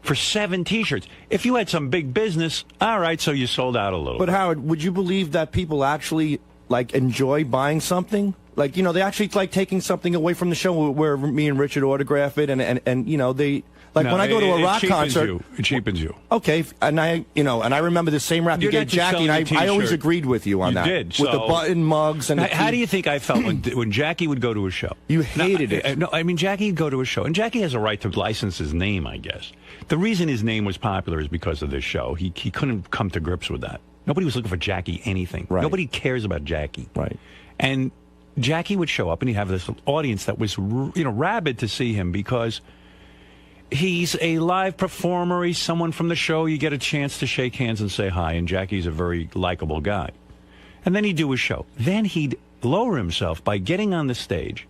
for 7 T-shirts? If you had some big business, all right, so you sold out a little But bit. Howard, would you believe that people actually enjoy buying something? They actually like taking something away from the show where me and Richard autograph it, and they when I go to a rock concert, it cheapens you. Okay, and I remember the same rap you You're gave not just Jackie, and selling a I always T-shirt. agreed with you on You that. did, with the so- button mugs and the How do you think I felt when Jackie would go to a show? You hated it. No, I mean, Jackie would go to a show, and Jackie has a right to license his name, I guess. The reason his name was popular is because of this show. He couldn't come to grips with that. Nobody was looking for Jackie anything. Right. Nobody cares about Jackie. Right. And Jackie would show up, and he'd have this audience that was, rabid to see him because he's a live performer. He's someone from the show. You get a chance to shake hands and say hi, and Jackie's a very likable guy. And then he'd do his show. Then he'd lower himself by getting on the stage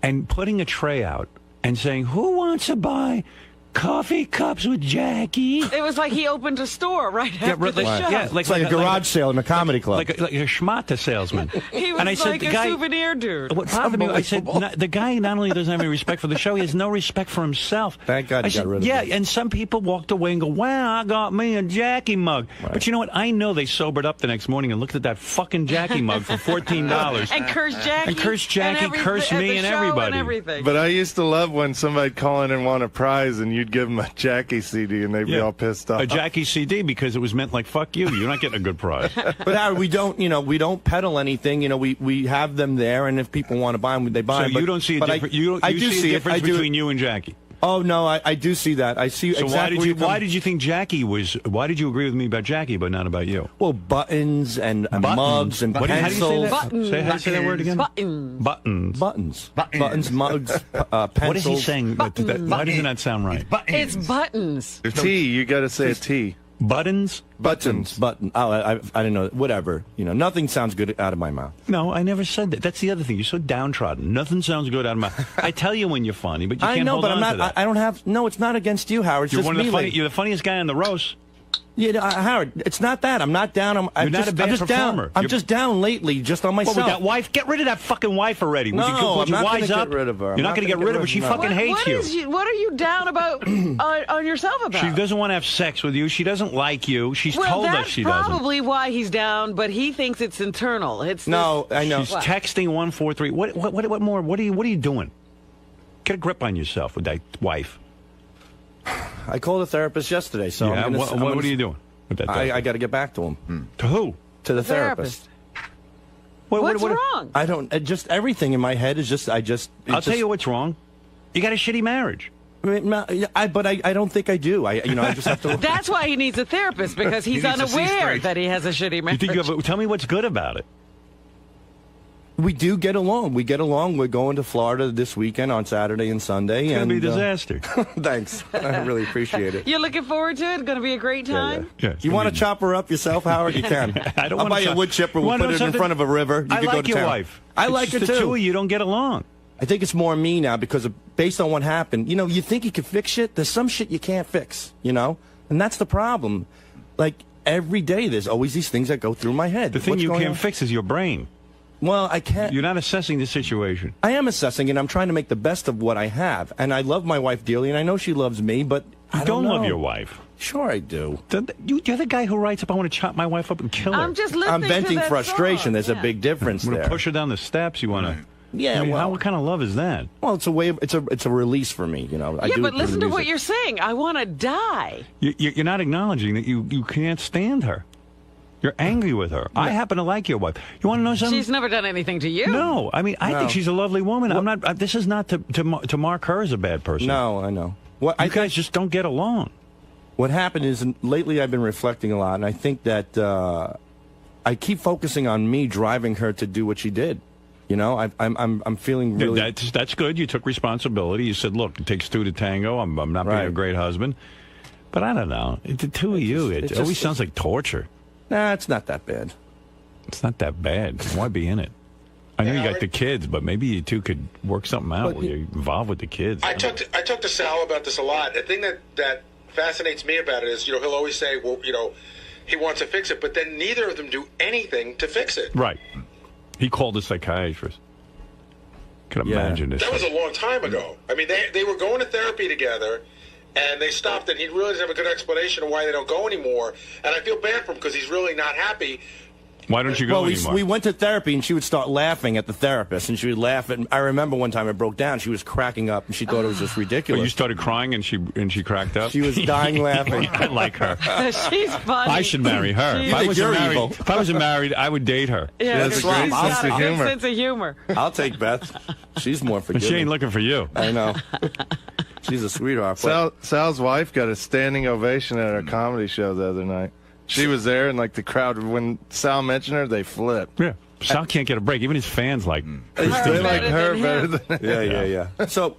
and putting a tray out and saying, who wants to buy coffee cups with Jackie? It was like he opened a store right after the show. Yeah, it's like a garage sale in a comedy club. Like a schmata salesman. He was and I like said, a souvenir dude. What bothered me, I said, the guy not only doesn't have any respect for the show, he has no respect for himself. Thank God I he said, got rid of yeah, it. and some people walked away and go, wow, I got me a Jackie mug. Right. But you know what? I know they sobered up the next morning and looked at that fucking Jackie mug for $14. And cursed Jackie. And cursed Jackie, cursed at me the and show everybody. And everything. But I used to love when somebody'd call in and want a prize, and you you'd give them a Jackie CD and they'd be all pissed off. A Jackie CD because it was meant like fuck you. You're not getting a good prize. But Howard, we don't peddle anything. We have them there, and if people want to buy them, they buy them. So you don't see a difference. You see a difference between you and Jackie. Oh no, I do see that. I see. So exactly why did you think Jackie was? Why did you agree with me about Jackie, but not about you? Well, buttons and mugs and pencils. How do you say that? Buttons. How do you say that word again? Buttons. Buttons, mugs, pencils. What is he saying? Why doesn't that sound right? It's buttons. T. You got to say a T. Buttons? Button. Oh, I didn't know. Whatever. Nothing sounds good out of my mouth. No, I never said that. That's the other thing. You're so downtrodden. Nothing sounds good out of my mouth. I tell you when you're funny, but you can't hold on to that. I don't have. No, it's not against you, Howard. It's You're just one of me. you're the funniest guy on the roast. Yeah, Howard, it's not that. I'm not down. You're not a bad performer. I'm just down lately, just on myself. What, with that wife? Get rid of that fucking wife already. No, I'm not going to get rid of her. You're not going to get rid of her. She fucking hates you. What are you down about on yourself about? She doesn't want to have sex with you. She doesn't like you. She's told us she doesn't. That's probably why he's down, but he thinks it's internal. I know. She's texting 143. What more? What are you doing? Get a grip on yourself with that wife. I called a therapist yesterday, so yeah, what are you doing? I got to get back to him. To who? To the therapist. What's wrong? I don't. Just everything in my head is just. I'll tell you what's wrong. You got a shitty marriage. But I don't think I do. I just have to. That's why he needs a therapist, because he's unaware that he has a shitty marriage. Tell me what's good about it. We do get along. We're going to Florida this weekend on Saturday and Sunday. It's going to be a disaster. Thanks. I really appreciate it. You're looking forward to it? Going to be a great time? Yeah. You want to chop her up yourself, Howard? You can. I'll buy you a wood chipper. We'll put it in front of a river. You can go to your town. wife. I like her too. The two of you don't get along. I think it's more me now because based on what happened. You think you can fix shit. There's some shit you can't fix, and that's the problem. Like, every day there's always these things that go through my head. The thing you can't fix is your brain. Well, I can't. You're not assessing the situation. I am assessing, and I'm trying to make the best of what I have. And I love my wife dearly, and I know she loves me, but I don't love your wife. Sure I do. You're the guy who writes up, I want to chop my wife up and kill her. I'm just listening I'm venting to that frustration. song. There's a big difference You want there. to push her down the steps. You want to... Yeah, what kind of love is that? Well, it's a way. It's a release for me. I do but listen to what you're saying. I want to die. You're not acknowledging that you can't stand her. You're angry with her. I happen to like your wife. You want to know something? She's never done anything to you. No, I mean, I think she's a lovely woman. I'm not. This is not to mark her as a bad person. No, I know. You guys just don't get along. What happened is, lately I've been reflecting a lot, and I think that I keep focusing on me driving her to do what she did. I'm feeling really. That's good. You took responsibility. You said, "Look, it takes two to tango. I'm not being a great husband." But I don't know. The two of you, it always sounds like torture. Nah, it's not that bad. It's not that bad. Why be in it? I know you got the kids, but maybe you two could work something out where you're involved with the kids. I talked to Sal about this a lot. The thing that fascinates me about it is, he'll always say, well, he wants to fix it, but then neither of them do anything to fix it. Right. He called a psychiatrist. Can imagine this. That was a long time ago. I mean, they were going to therapy together, and they stopped, and he really doesn't have a good explanation of why they don't go anymore. And I feel bad for him because he's really not happy. Why don't you go anymore? We went to therapy, and she would start laughing at the therapist, and she would laugh. And I remember one time it broke down. She was cracking up, and she thought it was just ridiculous. Well, you started crying, and she cracked up? She was dying laughing. I like her. She's funny. I should marry her. If I wasn't married, I would date her. Yeah, she's got a good sense of humor. I'll take Beth. She's more forgiving. She ain't looking for you. I know. She's a sweetheart. Sal's wife got a standing ovation at our comedy show the other night. She was there, and the crowd, when Sal mentioned her, they flipped. Yeah, Sal can't get a break. Even his fans like they like her better than him. Yeah. So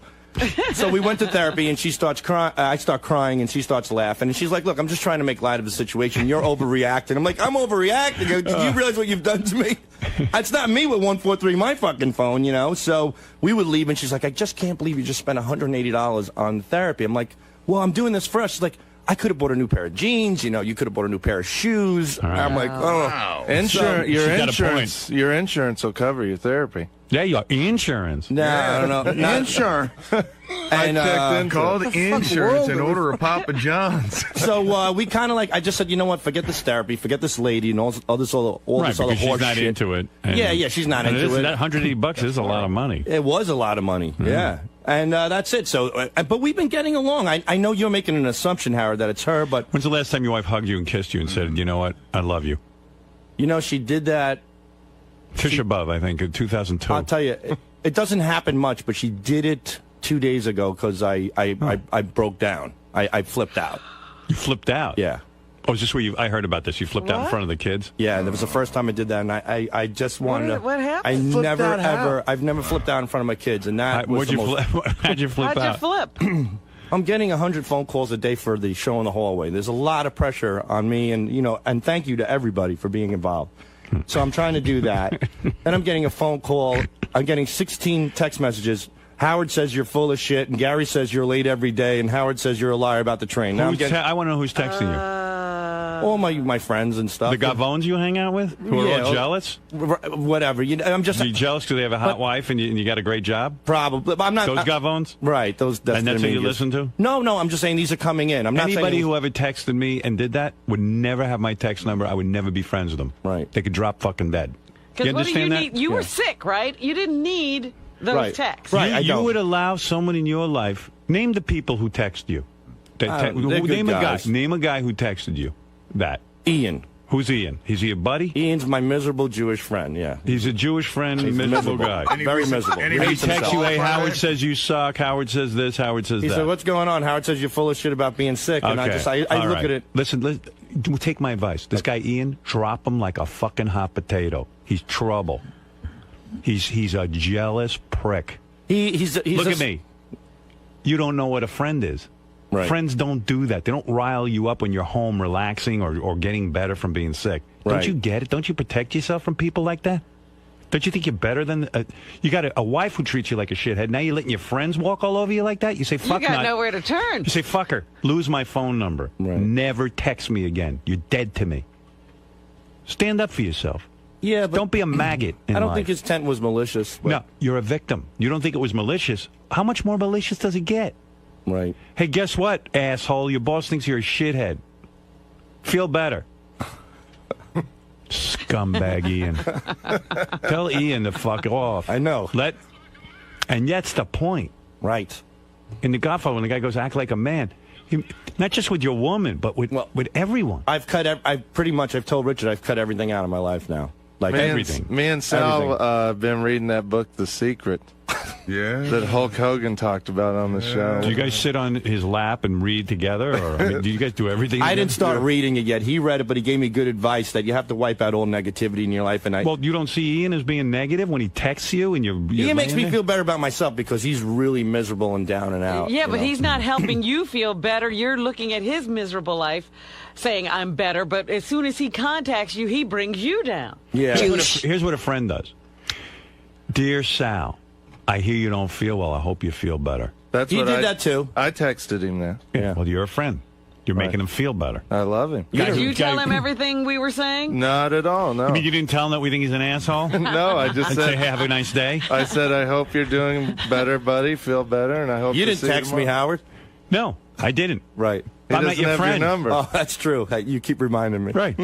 we went to therapy, and she starts crying. I start crying, and she starts laughing. And she's like, "Look, I'm just trying to make light of the situation. You're overreacting." I'm like, "I'm overreacting. Do you realize what you've done to me? It's not me with 143 my fucking phone, So we would leave, and she's like, "I just can't believe you just spent $180 on therapy." I'm like, "Well, I'm doing this for us." She's like, I could have bought a new pair of jeans. You could have bought a new pair of shoes. Right. I'm like, oh, your insurance will cover your therapy. Yeah, your insurance. No, I don't know. Insurance. And call the insurance and order a Papa John's. So we kind of I just said, you know what? Forget this therapy, forget this lady, and all this other horse shit. She's not into it. Yeah, she's not into it. That $180 is a lot of money. It was a lot of money. Yeah. And that's it. So, but we've been getting along. I know you're making an assumption, Howard, that it's her, but... When's the last time your wife hugged you and kissed you and said, you know what, I love you? You know, she did that... Tisha B'Av, I think, in 2002. I'll tell you, it doesn't happen much, but she did it 2 days ago because I broke down. I flipped out. You flipped out? Yeah. Oh, is this where I heard about this? You flipped out in front of the kids? Yeah, that was the first time I did that, and I just wanted to... What happened? I've never flipped out in front of my kids, and that was the most... How'd you flip out? How'd you flip? I'm getting 100 phone calls a day for the show in the hallway. There's a lot of pressure on me, and thank you to everybody for being involved. So I'm trying to do that. Then I'm getting a phone call. I'm getting 16 text messages. Howard says you're full of shit, and Gary says you're late every day, and Howard says you're a liar about the train. Now I want to know who's texting you. All my friends and stuff. The Gavones you hang out with? Who are all jealous? Whatever. I'm just... Are you jealous because they have a hot wife and you got a great job? Probably. But I'm not... Those Gavones? Right. Those. And that's what you listen to? No, I'm just saying these are coming in. I'm not saying... Anybody who ever texted me and did that would never have my text number. I would never be friends with them. Right. They could drop fucking dead. Because what do you need? You were sick, right? You didn't need those texts. Right. You would allow someone in your life... Name the people who text you. Name a guy who texted you that. Ian. Who's Ian? Is he a buddy? Ian's my miserable Jewish friend, yeah. He's a Jewish friend, miserable guy. Very miserable. And he texts you, hey, Howard says you suck, Howard says this, Howard says that. He said, what's going on? Howard says you're full of shit about being sick. And I look at it. Listen, take my advice. This guy, Ian, drop him like a fucking hot potato. He's trouble. He's a jealous prick. Look at me. You don't know what a friend is. Right. Friends don't do that. They don't rile you up when you're home relaxing or getting better from being sick. Right. Don't you get it? Don't you protect yourself from people like that? Don't you think you're better than... you got a wife who treats you like a shithead. Now you're letting your friends walk all over you like that? You say, fuck You got nowhere to turn. You say, fuck her. Lose my phone number. Right. Never text me again. You're dead to me. Stand up for yourself. Yeah, but... Don't be a maggot in I don't life. think his intent was malicious. But... No, you're a victim. You don't think it was malicious. How much more malicious does it get? Right. Hey, guess what, asshole? Your boss thinks you're a shithead. Feel better. Scumbag Ian. Tell Ian to fuck off. I know. And that's the point. Right. In The Godfather, when the guy goes, act like a man. Not just with your woman, but with everyone. I've told Richard I've cut everything out of my life now. Like everything. Me and Sal been reading that book, The Secret. Yeah. That Hulk Hogan talked about on the show. Do you guys sit on his lap and read together? Or do you guys do everything? I didn't start reading it yet. He read it, but he gave me good advice that you have to wipe out all negativity in your life. Well, you don't see Ian as being negative when he texts you and you're Ian makes me feel better about myself because he's really miserable and down and out. Yeah, but he's not helping you feel better. You're looking at his miserable life saying, I'm better, but as soon as he contacts you, he brings you down. Yeah. Here's what a friend does. Dear Sal, I hear you don't feel well. I hope you feel better. He did that too. I texted him that. Yeah. Well, you're a friend. You're making him feel better. I love him. Did you tell him everything we were saying? Not at all, no. You mean you didn't tell him that we think he's an asshole? No, I just said, say, hey, have a nice day? I said, I hope you're doing better, buddy. Feel better, and I hope you didn't text me, Howard? No, I didn't. Right. I'm not your friend. Your number. Oh, that's true. You keep reminding me. Right.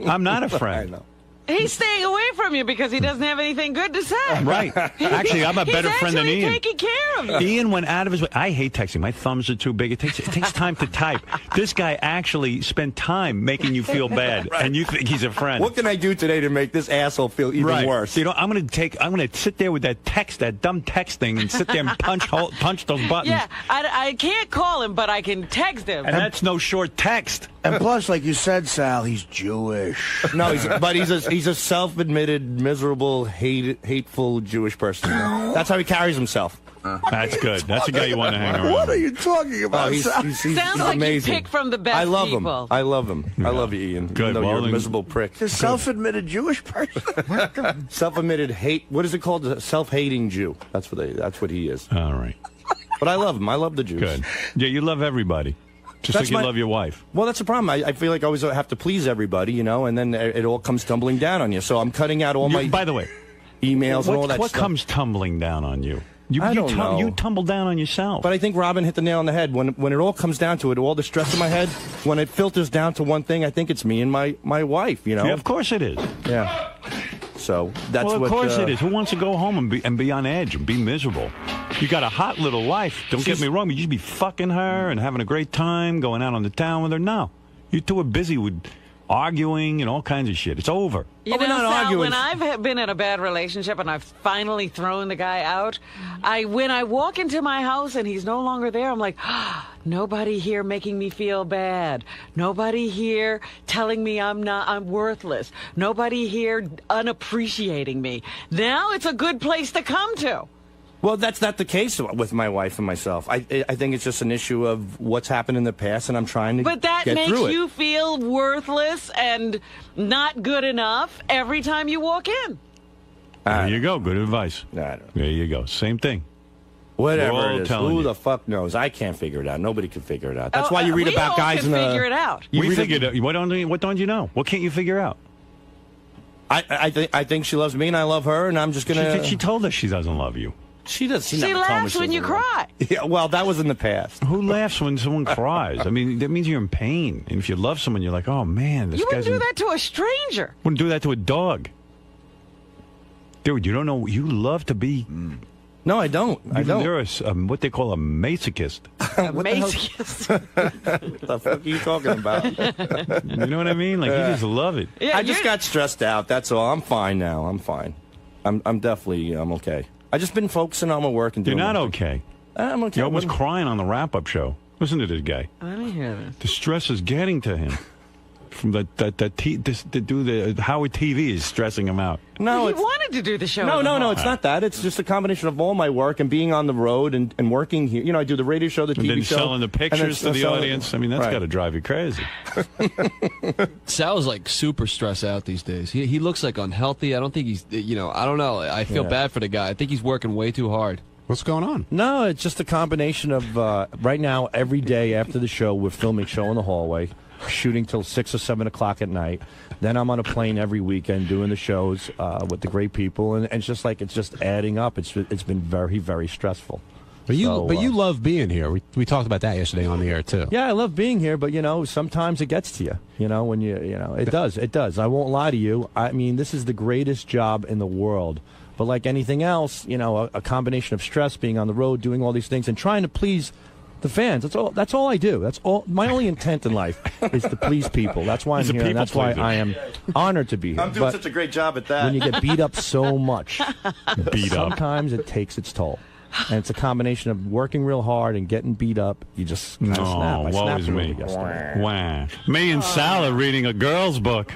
I'm not a friend. I know. He's staying away from you because he doesn't have anything good to say. Right. Actually, I'm a better friend than Ian. He's actually taking care of you. Ian went out of his way. I hate texting. My thumbs are too big. It takes time to type. This guy actually spent time making you feel bad, and you think he's a friend. What can I do today to make this asshole feel even worse? You know, I'm gonna sit there with that dumb text thing, and sit there and punch those buttons. Yeah, I can't call him, but I can text him. And that's no short text. And plus, like you said, Sal, he's Jewish. No, he's a self-admitted, miserable, hateful Jewish person. That's how he carries himself. That's good. That's the guy you want to hang around. What are you talking about? Sounds like amazing. you pick from the best I love people. him. I love him. I love you, Ian. Good. Even though you're a miserable prick. A self-admitted Jewish person. Self-admitted hate. What is it called? A self-hating Jew. That's what he is. All right. But I love him. I love the Jews. Good. Yeah, you love everybody. Just like you love your wife. Well, that's the problem. I feel like I always have to please everybody, you know, and then it all comes tumbling down on you. So I'm cutting out all my... By the way, emails and all that what stuff. comes tumbling down on you? I don't know. You tumble down on yourself. But I think Robin hit the nail on the head. When it all comes down to it, all the stress in my head, when it filters down to one thing, I think it's me and my wife, you know? Yeah, of course it is. Yeah. So that's well, what... of course it is. Who wants to go home and be on edge and be miserable? You got a hot little wife. Don't get me wrong, but you should be fucking her and having a great time, going out on the town with her. No. You two are busy with arguing and all kinds of shit. It's over. You know, Sal, when I've been in a bad relationship and I've finally thrown the guy out, when I walk into my house and he's no longer there, I'm like, nobody here making me feel bad. Nobody here telling me I'm worthless. Nobody here unappreciating me. Now it's a good place to come to. Well, that's not the case with my wife and myself. I think it's just an issue of what's happened in the past, and I'm trying to But that get makes through it. you feel worthless and not good enough every time you walk in. There you go. Good advice. There you go. Same thing. Whatever We're all it is. telling Who you. the fuck knows? I can't figure it out. Nobody can figure it out. That's why you read we about all guys can in the... figure it out. We figured it. What don't you know? What can't you figure out? I think she loves me and I love her, and I'm just gonna... She told us she doesn't love you. She does. She She never told me laughs she when you doesn't love cry. me. Yeah, well, that was in the past. Who laughs when someone cries? I mean, that means you're in pain. And if you love someone, you're like, oh, man, this You wouldn't guy's... do that to a stranger. Wouldn't do that to a dog. Dude, you don't know. You love to be... No, I don't. I don't. You're what they call a masochist. What the fuck are you talking about? You know what I mean? Like, you just love it. Yeah, I just got stressed out. That's all. I'm fine now. I'm fine. I'm definitely, I'm okay. I just been focusing on my work and doing You're not my okay. thing. I'm okay. You're almost crying on the wrap-up show. Listen to this guy. I didn't hear this. The stress is getting to him. From Howard TV is stressing him out. No, he wanted to do the show. No, it's not that. It's just a combination of all my work and being on the road and working here. You know, I do the radio show, the And TV then show. selling the pictures to the audience. I mean, that's got to drive you crazy. Sal's like super stressed out these days. He looks like unhealthy. I don't think he's, I don't know. I feel bad for the guy. I think he's working way too hard. What's going on? No, it's just a combination of right now, every day after the show, we're filming Show in the Hallway, shooting till 6 or 7 o'clock at night. Then I'm on a plane every weekend doing the shows with the great people, and it's just like it's just adding up. It's been very, very stressful. But you love being here. We talked about that yesterday on the air too. Yeah, I love being here, but sometimes it gets to you. When it does. I won't lie to you. I mean, this is the greatest job in the world. But like anything else, a combination of stress, being on the road, doing all these things, and trying to please the fans. That's all I do. That's all. My only intent in life is to please people. That's why I'm here, and that's why I am honored to be here. I'm doing such a great job at that. When you get beat up so much, sometimes it takes its toll. And it's a combination of working real hard and getting beat up. You just kind of snap. I woe snapped is a me. little yesterday. Wow. Me and Sal are reading a girl's book.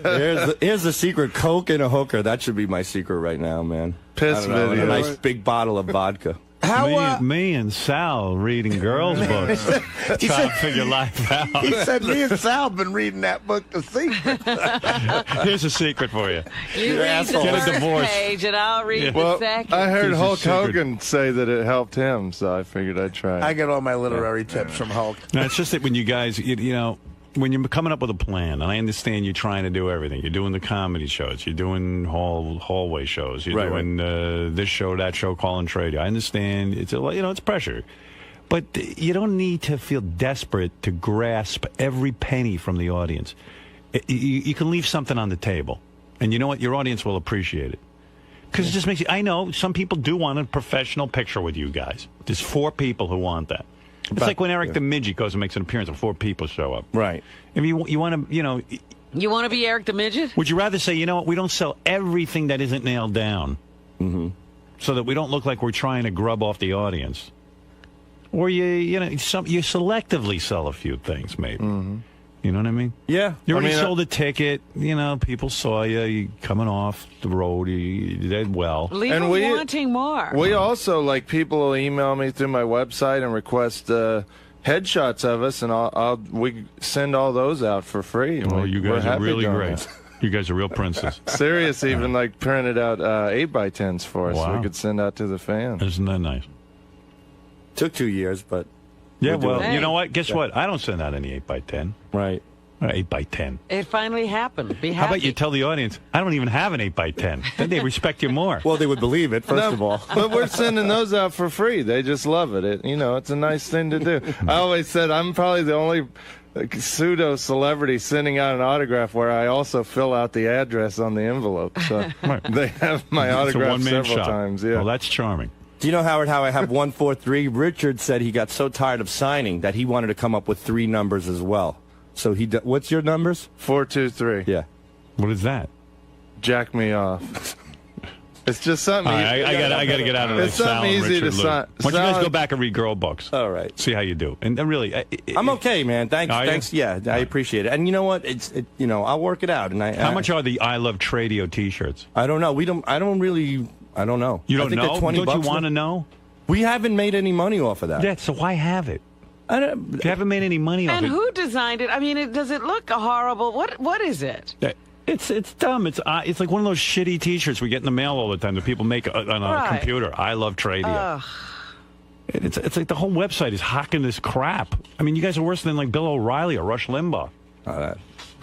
Here's the secret: Coke and a hooker. That should be my secret right now, man. Piss I don't know, and a video. nice big bottle of vodka. Me and Sal reading girls' books. Trying to figure life out. He said me and Sal have been reading that book, The Secret. Here's a secret for you. You read the Get a first divorce. page, and I'll read the second. I heard Here's a Hulk secret. Hogan say that it helped him, so I figured I'd try. I get all my literary tips from Hulk. No, it's just that when you guys, when you're coming up with a plan, and I understand you're trying to do everything. You're doing the comedy shows. You're doing hallway shows. You're doing this show, that show, call and trade. I understand. It's it's pressure. But you don't need to feel desperate to grasp every penny from the audience. You can leave something on the table. And you know what? Your audience will appreciate it. Because it just makes you... I know some people do want a professional picture with you guys. There's 4 people who want that. It's like when Eric the Midget goes and makes an appearance and 4 people show up. Right. If you want to, You want to be Eric the Midget? would you rather say, you know what, we don't sell everything that isn't nailed down so that we don't look like we're trying to grub off the audience? Or you selectively sell a few things, maybe. You know what I mean? Yeah. You already sold a ticket. People saw you coming off the road. You did well. Leave them wanting more. We also, people will email me through my website and request headshots of us, and we send all those out for free. And you guys are really great. You guys are real princes. Sirius even printed out 8x10s for us. Wow. We could send out to the fans. Isn't that nice? Took 2 years, but... Yeah, well, you know what? Guess what? I don't send out any 8x10. Right. 8x10. It finally happened. Be happy. How about you tell the audience, I don't even have an 8x10. Then they respect you more. Well, they would believe it, first of all. But we're sending those out for free. They just love it. It's a nice thing to do. I always said I'm probably the only pseudo-celebrity sending out an autograph where I also fill out the address on the envelope. So they have my It's a autograph one-man several shop. times. Yeah. Well, that's charming. Do you know, Howard, how I have 143? Richard said he got so tired of signing that he wanted to come up with 3 numbers as well. So what's your numbers? 423. Yeah. What is that? Jack me off. It's just something. I got to get out of this. It's something easy to sign. Why don't you guys go back and read girl books? All right. See how you do. And really, I'm okay, man. Thanks. Yeah, I appreciate it. And you know what? I'll work it out. And how much are the I Love Tradio T-shirts? I don't know. I don't know. You don't I think know? $20 Don't you want to know? We haven't made any money off of that. Yeah. So why have it? You haven't made any money off it. And who designed it? I mean, does it look horrible? What is it? It's dumb. It's like one of those shitty T-shirts we get in the mail all the time that people make on a computer. I Love Tradio. It's like the whole website is hawking this crap. I mean, you guys are worse than like Bill O'Reilly or Rush Limbaugh.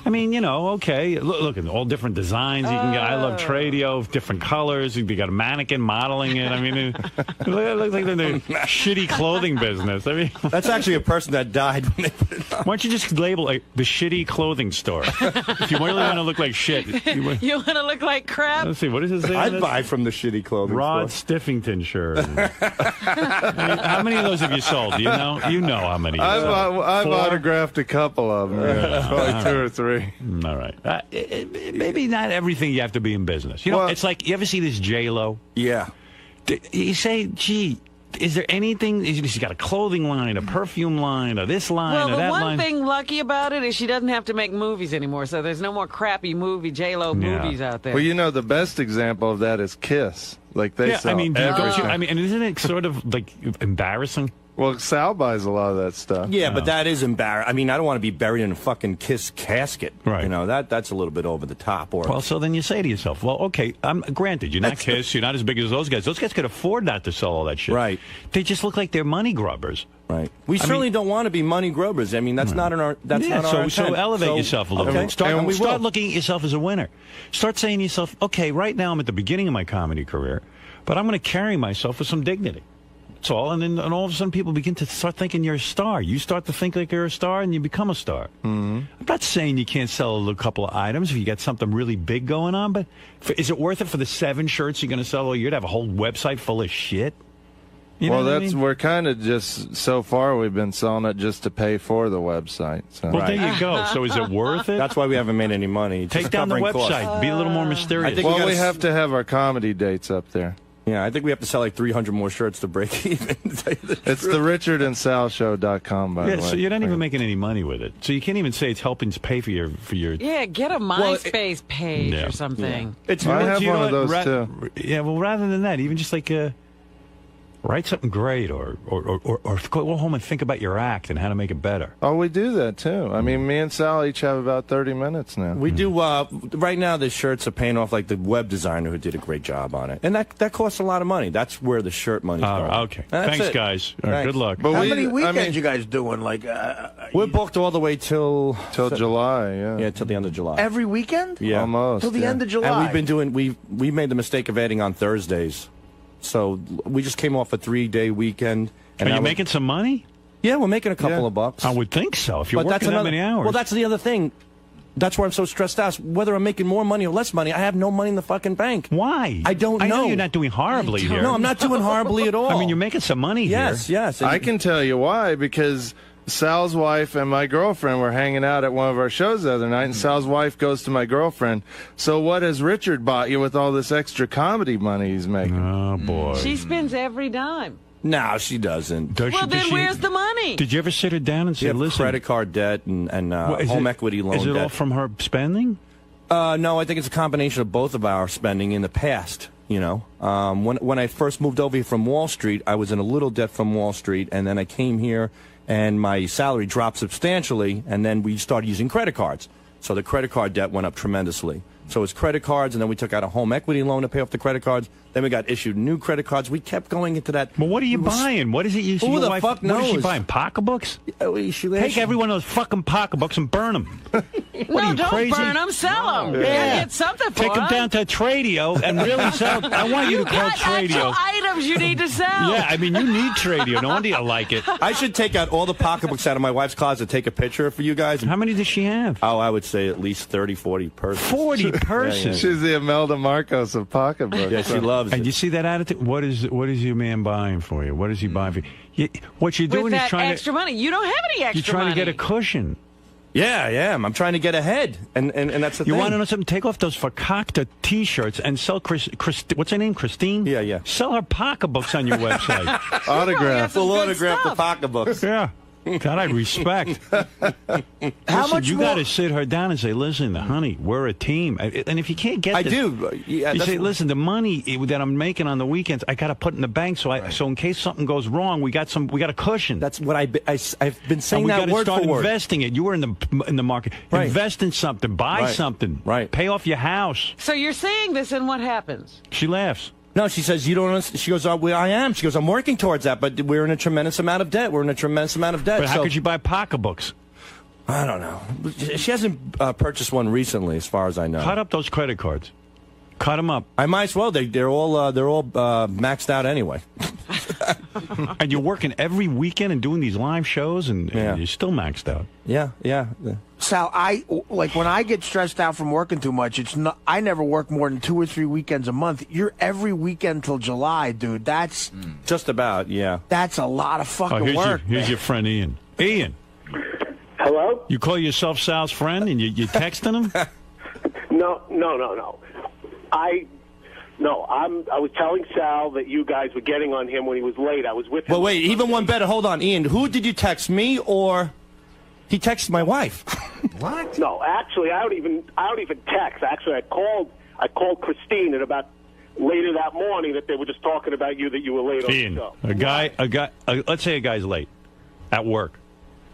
I mean, okay. Look at all different designs. You can get I Love Tradio, different colors. You got a mannequin modeling it. I mean, it looks like they're in the shitty clothing business. I mean, that's actually a person that died when they put it on. Why don't you just label the shitty clothing store? If you really want to look like shit. You want to look like crap? Let's see. What is it? I'd buy from the shitty clothing Rod store. Stiffington shirt. How many of those have you sold? Do you know? You know how many. I've autographed a couple of them. Yeah. Probably 2 or 3. All right. Maybe not everything you have to be in business. It's like, you ever see this J-Lo? Yeah. You say, gee, is there anything? She's got a clothing line, a perfume line, or this line, or that line. Well, the one thing lucky about it is she doesn't have to make movies anymore, so there's no more crappy J-Lo movies out there. Well, the best example of that is Kiss. Like, they sell everything. And isn't it sort of, like, embarrassing? Well, Sal buys a lot of that stuff. Yeah, but that is embarrassing. I mean, I don't want to be buried in a fucking Kiss casket. Right. That's a little bit over the top. Well, so then you say to yourself, well, okay, granted, you're not Kiss, you're not as big as those guys. Those guys could afford not to sell all that shit. Right. They just look like they're money grubbers. Right. We certainly don't want to be money grubbers. I mean, that's not in our. That's not our intent. So elevate yourself a little bit. Start looking at yourself as a winner. Start saying to yourself, okay, right now I'm at the beginning of my comedy career, but I'm going to carry myself with some dignity. That's all. And then all of a sudden people begin to start thinking you're a star. You start to think like you're a star and you become a star. Mm-hmm. I'm not saying you can't sell a couple of items if you got something really big going on, but is it worth it for the 7 shirts you're going to sell all year to have a whole website full of shit? We're kind of just, so far we've been selling it just to pay for the website. So. Well, there you go. So is it worth it? That's why we haven't made any money. Take down the website. Be a little more mysterious. We have to have our comedy dates up there. Yeah, I think we have to sell like 300 more shirts to break even. It's the RichardandSalShow.com, by the way. So you're not even making any money with it. So you can't even say it's helping to pay for your. Yeah, get a MySpace page or something. Yeah. I have one of those too. Yeah, well, rather than that, even just like write something great, or go home and think about your act and how to make it better. Oh, we do that too. I mean, me and Sal each have about 30 minutes now. We do. Right now, the shirts are paying off like the web designer who did a great job on it, and that costs a lot of money. That's where the shirt money's going. Okay, thanks, guys. All right, good luck. But how many weekends you guys doing? Like, we're booked all the way till July. Yeah, till the end of July. Every weekend? Yeah, almost till the end of July. And we've been doing. We made the mistake of adding on Thursdays. So we just came off a 3-day weekend. And are you making some money? Yeah, we're making a couple of bucks. I would think so, if you're working that many hours. Well, that's the other thing. That's why I'm so stressed out. Whether I'm making more money or less money, I have no money in the fucking bank. Why? I don't know. I know you're not doing horribly here. No, I'm not doing horribly at all. I mean, you're making some money here. Yes. I can tell you why, because Sal's wife and my girlfriend were hanging out at one of our shows the other night, and Sal's wife goes to my girlfriend, so what has Richard bought you with all this extra comedy money he's making? Oh, boy. She spends every dime. No, she doesn't. Where's the money? Did you ever sit her down and say, listen? Credit card debt and home equity loan debt. Is it all from her spending? No, I think it's a combination of both of our spending in the past. When I first moved over here from Wall Street, I was in a little debt from Wall Street, and then I came here and my salary dropped substantially, and then we started using credit cards. So the credit card debt went up tremendously. So it's credit cards, and then we took out a home equity loan to pay off the credit cards. Then we got issued new credit cards. We kept going into that. Well, what are you buying? What is it? Who the fuck knows? What is she buying? Pocketbooks? Take every one of those fucking pocketbooks and burn them. Don't burn them. Sell them. Yeah. Get something for them. Take them down to Tradio and really sell. I want you to call Tradio. items you need to sell. Yeah, I mean, you need Tradio. No wonder you like it. I should take out all the pocketbooks out of my wife's closet, take a picture for you guys. How many does she have? Oh, I would say at least 30, 40 persons. 40 persons? Yeah. She's the Imelda Marcos of pocketbooks. Yeah, she loves it. And you see that attitude? What is your man buying for you? What is he buying for you? What you're doing With is that trying extra money. You don't have any extra You're trying money. to get a cushion. Yeah, I am. I'm trying to get ahead, and that's the thing. You want to know something? Take off those Fakakta T-shirts and sell what's her name? Christine? Yeah. Sell her pocketbooks on your website. Autograph. Full autograph the pocketbooks. Yeah. God, I respect. How much you more? got to sit her down and say, listen, honey, we're a team. And if you can't get this, Yeah, you say, listen, the money that I'm making on the weekends, I got to put in the bank so in case something goes wrong, we got a cushion. That's what I've been saying. And we that got to word start for word. investing it. You were in the market. Right. Invest in something. Buy something. Right. Pay off your house. So you're saying this, and what happens? She laughs. No, she says, you don't understand. She goes, I am. She goes, I'm working towards that, but we're in a tremendous amount of debt. But how could you buy pocketbooks? I don't know. She hasn't purchased one recently, as far as I know. Cut up those credit cards. Cut them up. I might as well. They're all maxed out anyway. And you're working every weekend and doing these live shows, and you're still maxed out. Yeah. Sal, when I get stressed out from working too much, it's not. I never work more than 2 or 3 weekends a month. You're every weekend till July, dude. That's just about. Yeah. That's a lot of fucking work. Here's your friend Ian. Ian. Hello? You call yourself Sal's friend, and you texting him? No. I was telling Sal that you guys were getting on him when he was late. I was with him. Well, wait, even one better. Hold on, Ian. Who did you text, me or he texted my wife? What? No, actually, I don't even text. Actually, I called Christine at about later that morning that they were just talking about you, that you were late Ian, on the show. let's say a guy's late at work.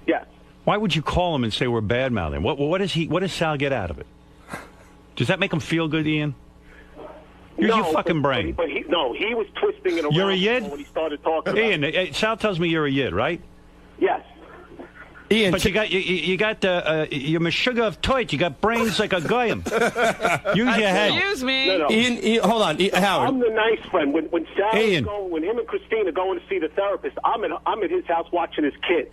Yes. Why would you call him and say we're bad mouthing? What does Sal get out of it? Does that make him feel good, Ian? Use your fucking brain. But he was twisting it around. You're a yid? When he started talking Ian, Sal tells me you're a yid, right? Yes. Ian, but you got you're Meshuggah of toit. You got brains like a goyim. Use your head. Excuse me. No. Ian, hold on, Howard. I'm the nice friend. When Sal is going, when him and Christine are going to see the therapist, I'm at his house watching his kids.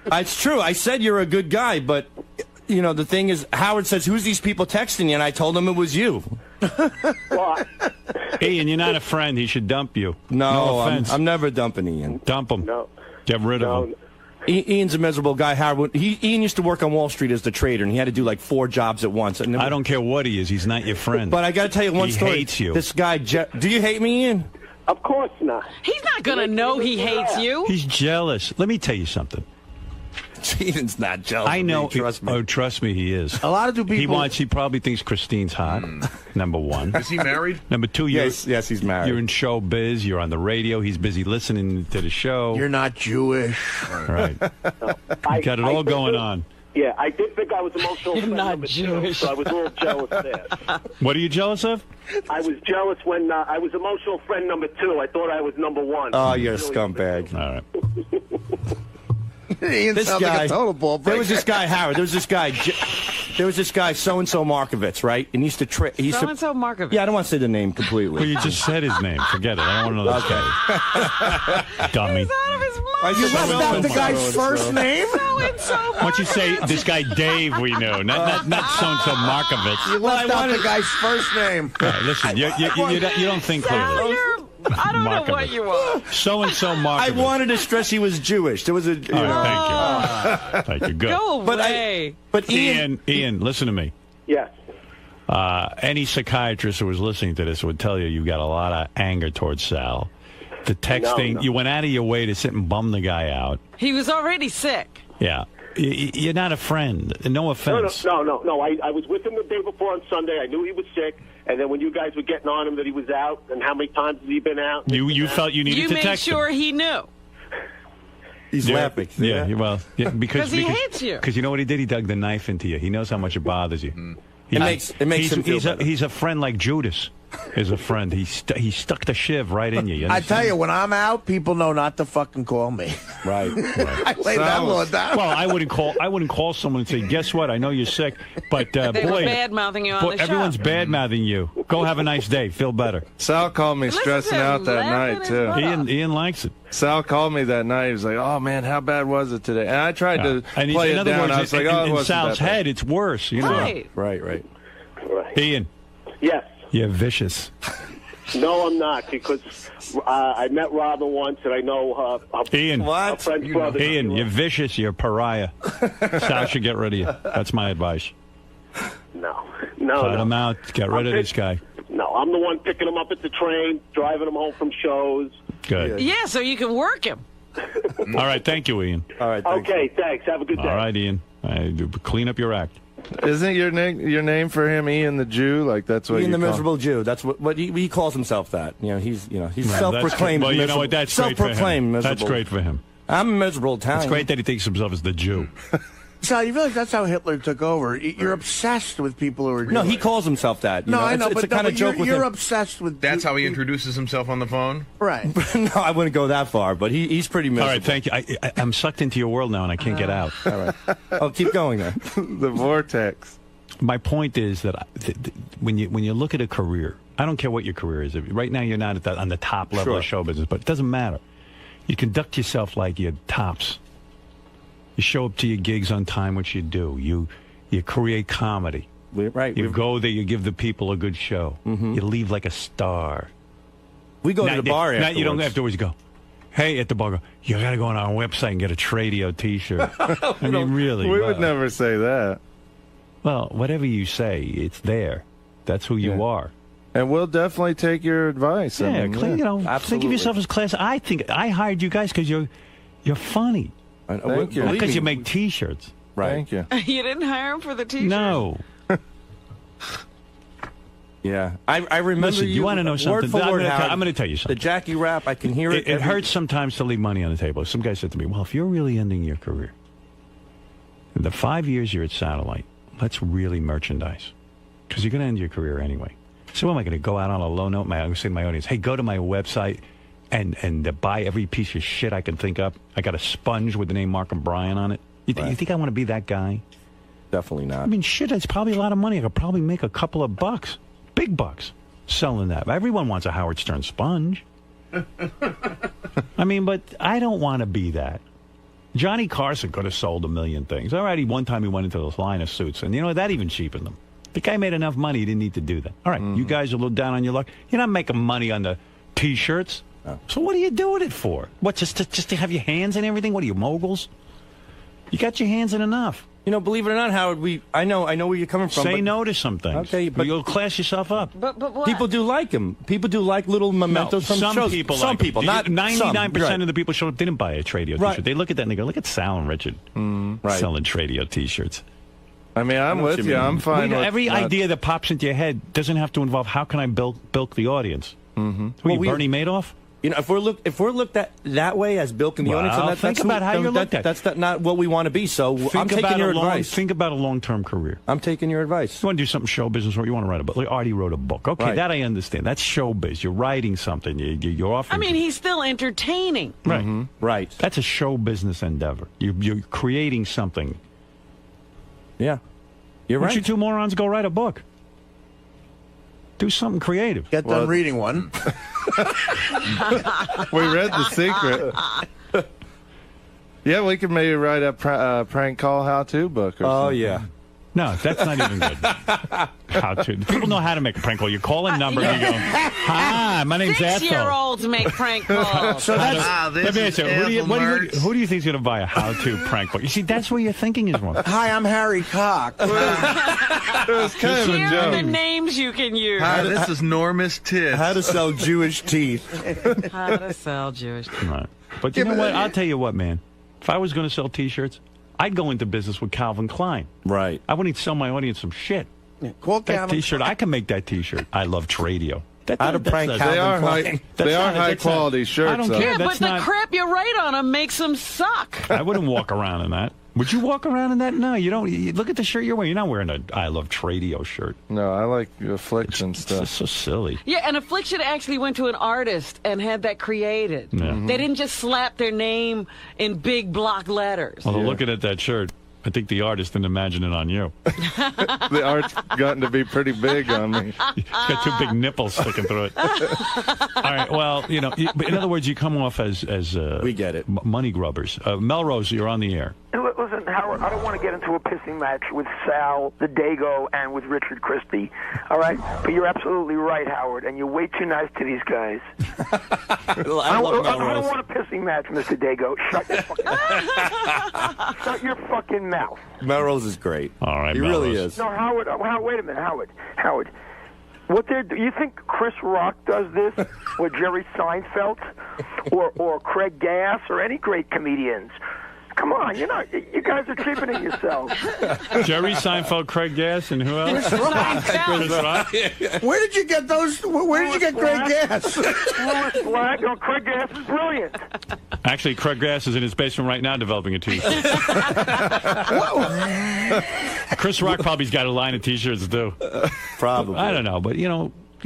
It's true. I said you're a good guy, but the thing is, Howard says, "Who's these people texting you?" And I told him it was you. Ian, you're not a friend. He should dump you. No offense. I'm never dumping Ian. Dump him. No. Get rid of him. Ian's a miserable guy. Howard. Ian used to work on Wall Street as the trader, and he had to do like 4 jobs at once. And I don't care what he is. He's not your friend. But I got to tell you one story. He hates you. This guy, do you hate me, Ian? Of course not. He's not going to know he hates you. He's jealous. Let me tell you something. Ian's not jealous. I know. Trust me. Oh, trust me, he is. A lot of people. He probably thinks Christine's hot. Number one. Is he married? Number two, yes, he's married. You're in show biz. You're on the radio. He's busy listening to the show. You're not Jewish. Right. You got it all going on. Yeah, I did think I was emotional. You're friend not number Jewish. 2, so I was a little jealous there. What are you jealous of? I was jealous when I was emotional friend number 2. I thought I was number 1. Oh, you're a scumbag. All right. Ian This sounds guy, like a total ball breaker. there was this guy, Howard. There was this guy, so-and-so Markovitz, right? And he used to So-and-so Markovitz. Yeah, I don't want to say the name completely. Well, you just said his name. Forget it. I don't want to know that. Dummy. He's out of his mind. You left out the guy's first name? So-and-so Why don't you say this guy Dave we know, not so-and-so Markovitz. You left out the guy's first name. All right, listen, you don't think Sal, clearly. I don't know Markovitz. what you are. So-and-so Markovitz. I wanted to stress he was Jewish. There was a. All right, thank you. Thank you. Good. Go away. But Ian, listen to me. Yes. Any psychiatrist who was listening to this would tell you got a lot of anger towards Sal. The texting, No. you went out of your way to sit and bum the guy out. He was already sick. Yeah. You're not a friend. No offense. No. I was with him the day before on Sunday. I knew he was sick. And then when you guys were getting on him that he was out, and how many times has he been out? You felt you needed You to made text sure him. he knew. He's laughing. Yeah, because he hates you. Because you know what he did? He dug the knife into you. He knows how much it bothers you. It makes him feel better. He's a friend like Judas. is a friend. He stuck the shiv right in you. I tell you, when I'm out, people know not to fucking call me. Right. I lay that law down. Well, I wouldn't call someone and say, "Guess what? I know you're sick, but They boy, were bad-mouthing you on the show. everyone's bad-mouthing you. Go have a nice day. Feel better." Sal called me stressing out that night too. Ian likes it. Sal called me that night. He was like, "Oh man, how bad was it today?" And I tried to And play in it other down. words, I was like, in, "Oh, it in wasn't Sal's that bad." head, it's worse. You know. Right. Ian. Yes. You're vicious. No, I'm not, because I met Robin once, and I know her Ian. her friend's brother. Ian, you're vicious. You're a pariah. Sal should get rid of you. That's my advice. No. Cut him out. Get rid of this guy. No, I'm the one picking him up at the train, driving him home from shows. Good. Yeah, so you can work him. All right. Thank you, Ian. All right. Okay, thanks. Have a good day. All right, Ian. Clean up your act. Isn't your name for him Ian the Jew? Like that's what Ian you the call miserable Jew. That's what he calls himself. That he's self-proclaimed. Well, you know what? That's great for him. Self-proclaimed miserable. That's great for him. I'm a miserable Italian. It's great that he thinks himself as the Jew. Sal, you realize that's how Hitler took over. You're obsessed with people who are Jewish. No, he calls himself that. you No, know? I know, it's but a kind of joke with you're him. obsessed with. That's how he introduces himself on the phone? Right. No, I wouldn't go that far, but he's pretty miserable. All right, thank you. I'm sucked into your world now, and I can't get out. All right. Oh, keep going then. The vortex. My point is that when you look at a career, I don't care what your career is. Right now, you're not on the top level of show business, but it doesn't matter. You conduct yourself like you're tops. You show up to your gigs on time, which you do. You create comedy. Right. You go there, you give the people a good show. Mm-hmm. You leave like a star. We go to the bar Now afterwards. you don't afterwards go, hey, at the bar, go, you got to go on our website and get a Tradio T-shirt. I mean, really. We would never say that. Well, whatever you say, it's there. That's who you are. And we'll definitely take your advice. Yeah, think of yourself as class. I think I hired you guys because you're funny. Thank you. Not because you make T-shirts. Right. Thank you. You didn't hire him for the T-shirt? No. Yeah, I remember. Listen, you want to know something? Word for word, I'm going to tell you something. The Jackie rap, I can hear it. It hurts sometimes to leave money on the table. Some guy said to me, well, if you're really ending your career, in the 5 years you're at Satellite, let's really merchandise. Because you're going to end your career anyway. So am I going to go out on a low note? I'm going to say to my audience, hey, go to my website and buy every piece of shit I can think up. I got a sponge with the name Mark and Brian on it. You think I want to be that guy? Definitely not. I mean, shit, it's probably a lot of money. I could probably make a couple of bucks. Big bucks selling that. Everyone wants a Howard Stern sponge. I mean, but I don't want to be that. Johnny Carson could have sold 1 million things. All right, one time he went into this line of suits, and that even cheapened them. The guy made enough money, he didn't need to do that. All right, you guys are a little down on your luck. You're not making money on the T-shirts. So what are you doing it for? What, just to have your hands in everything? What are you, moguls? You got your hands in enough. Believe it or not, Howard, I know where you're coming from. Say no to some things. Okay, but you'll class yourself up. But what? People do like him. People do like little mementos from some shows. people. Some like people, not 99% of the people show up didn't buy a Tradio T-shirt. They look at that and they go, "Look at Sal and Richard selling Tradio T-shirts." I mean, I'm with you. I'm fine. Every idea that pops into your head doesn't have to involve how can I bilk the audience. Who are you, Bernie Madoff? If we're looked at that way as bilking the audience, then think about how you're looked at. That's not what we want to be. So I'm taking your advice. Think about a long-term career. I'm taking your advice. You want to do something show business, or you want to write a book? Like Artie wrote a book. Okay, that I understand. That's showbiz. You're writing something. You're offering. I mean, he's still entertaining. Right. Right. That's a show business endeavor. You're creating something. Yeah. You're right. Why don't you two morons go write a book? Do something creative. Get done reading one. We read The Secret. Yeah, we could maybe write a prank call how-to book or something. Oh, yeah. No, that's not even good. How to? People know how to make a prank call. You call a number and you go, "Hi, my name's Ethel." 6-year-olds make prank calls. So that's Let me ask you, who do you think is going to buy a how-to prank call? You see, that's where your thinking is wrong. Hi, I'm Harry Cock. It was kind of a Here are the joke. names you can use. Hi, this is Norma's Tits. How to sell Jewish teeth. How to sell Jewish. Right. But you know what? I'll tell you what, man. If I was going to sell T-shirts, I'd go into business with Calvin Klein. Right. I wouldn't sell my audience some shit. Call That Calvin. T-shirt, I can make that T-shirt. I love Tradio. How to prank They are Calvin Klein. high quality shirts. I don't though. care. Yeah, but That's the not- crap you write on them makes them suck. I wouldn't walk around in that. Would you walk around in that? No, you don't. You look at the shirt you're wearing. You're not wearing a I Love Tradio shirt. No, I like Affliction stuff. It's so silly. Yeah, and Affliction actually went to an artist and had that created. Yeah. They didn't just slap their name in big block letters. Although looking at that shirt, I think the artist didn't imagine it on you. The art's gotten to be pretty big on me. You got two big nipples sticking through it. All right. Well, in other words, you come off as we get it. Money grubbers. Melrose, you're on the air. Listen, Howard, I don't want to get into a pissing match with Sal, the Dago, and with Richard Christie, all right? But you're absolutely right, Howard, and you're way too nice to these guys. I don't want a pissing match, Mr. Dago. Shut your fucking mouth. Melrose is great. All right, he Melrose. really is. No, Howard, wait a minute, Howard. You think Chris Rock does this, or Jerry Seinfeld, or Craig Gass, or any great comedians? Come on, you guys are cheapening yourselves. Jerry Seinfeld, Craig Gass, and who else? Chris Rock. Where did you get those? Where did you get Craig Gass? Louis Black. No, Craig Gass is brilliant. Actually, Craig Gass is in his basement right now developing a T-shirt. Chris Rock probably's got a line of T-shirts too. Probably. I don't know, but you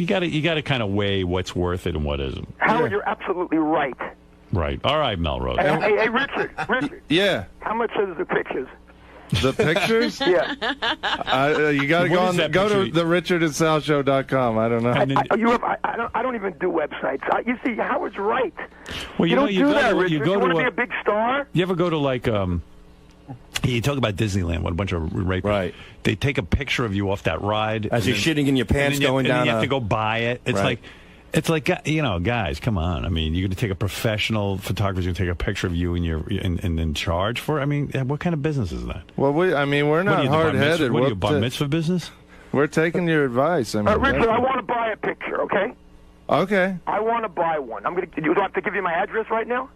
got to kind of weigh what's worth it and what isn't. Howard, you're absolutely right. Right. All right, Melrose. Hey, Richard. Yeah. How much are the pictures? The pictures? Yeah. You got to go to the richardandsalshow.com. I don't know. I don't even do websites. You see, Howard's right. Well, you don't do that, Richard. You You want to to be a big star? You ever go to you talk about Disneyland, what a bunch of rape. Right. They take a picture of you off that ride as you're shitting in your pants going down. And you have to go buy it. It's like guys, come on. I mean, you're going to take a professional photographer's going to take a picture of you and then charge for it? I mean, what kind of business is that? Well, we're not hard-headed. What are you, bar mitzvah business? We're taking your advice. I mean, Richard, I want to buy a picture, okay? Okay. I want to buy one. Do I have to give you my address right now?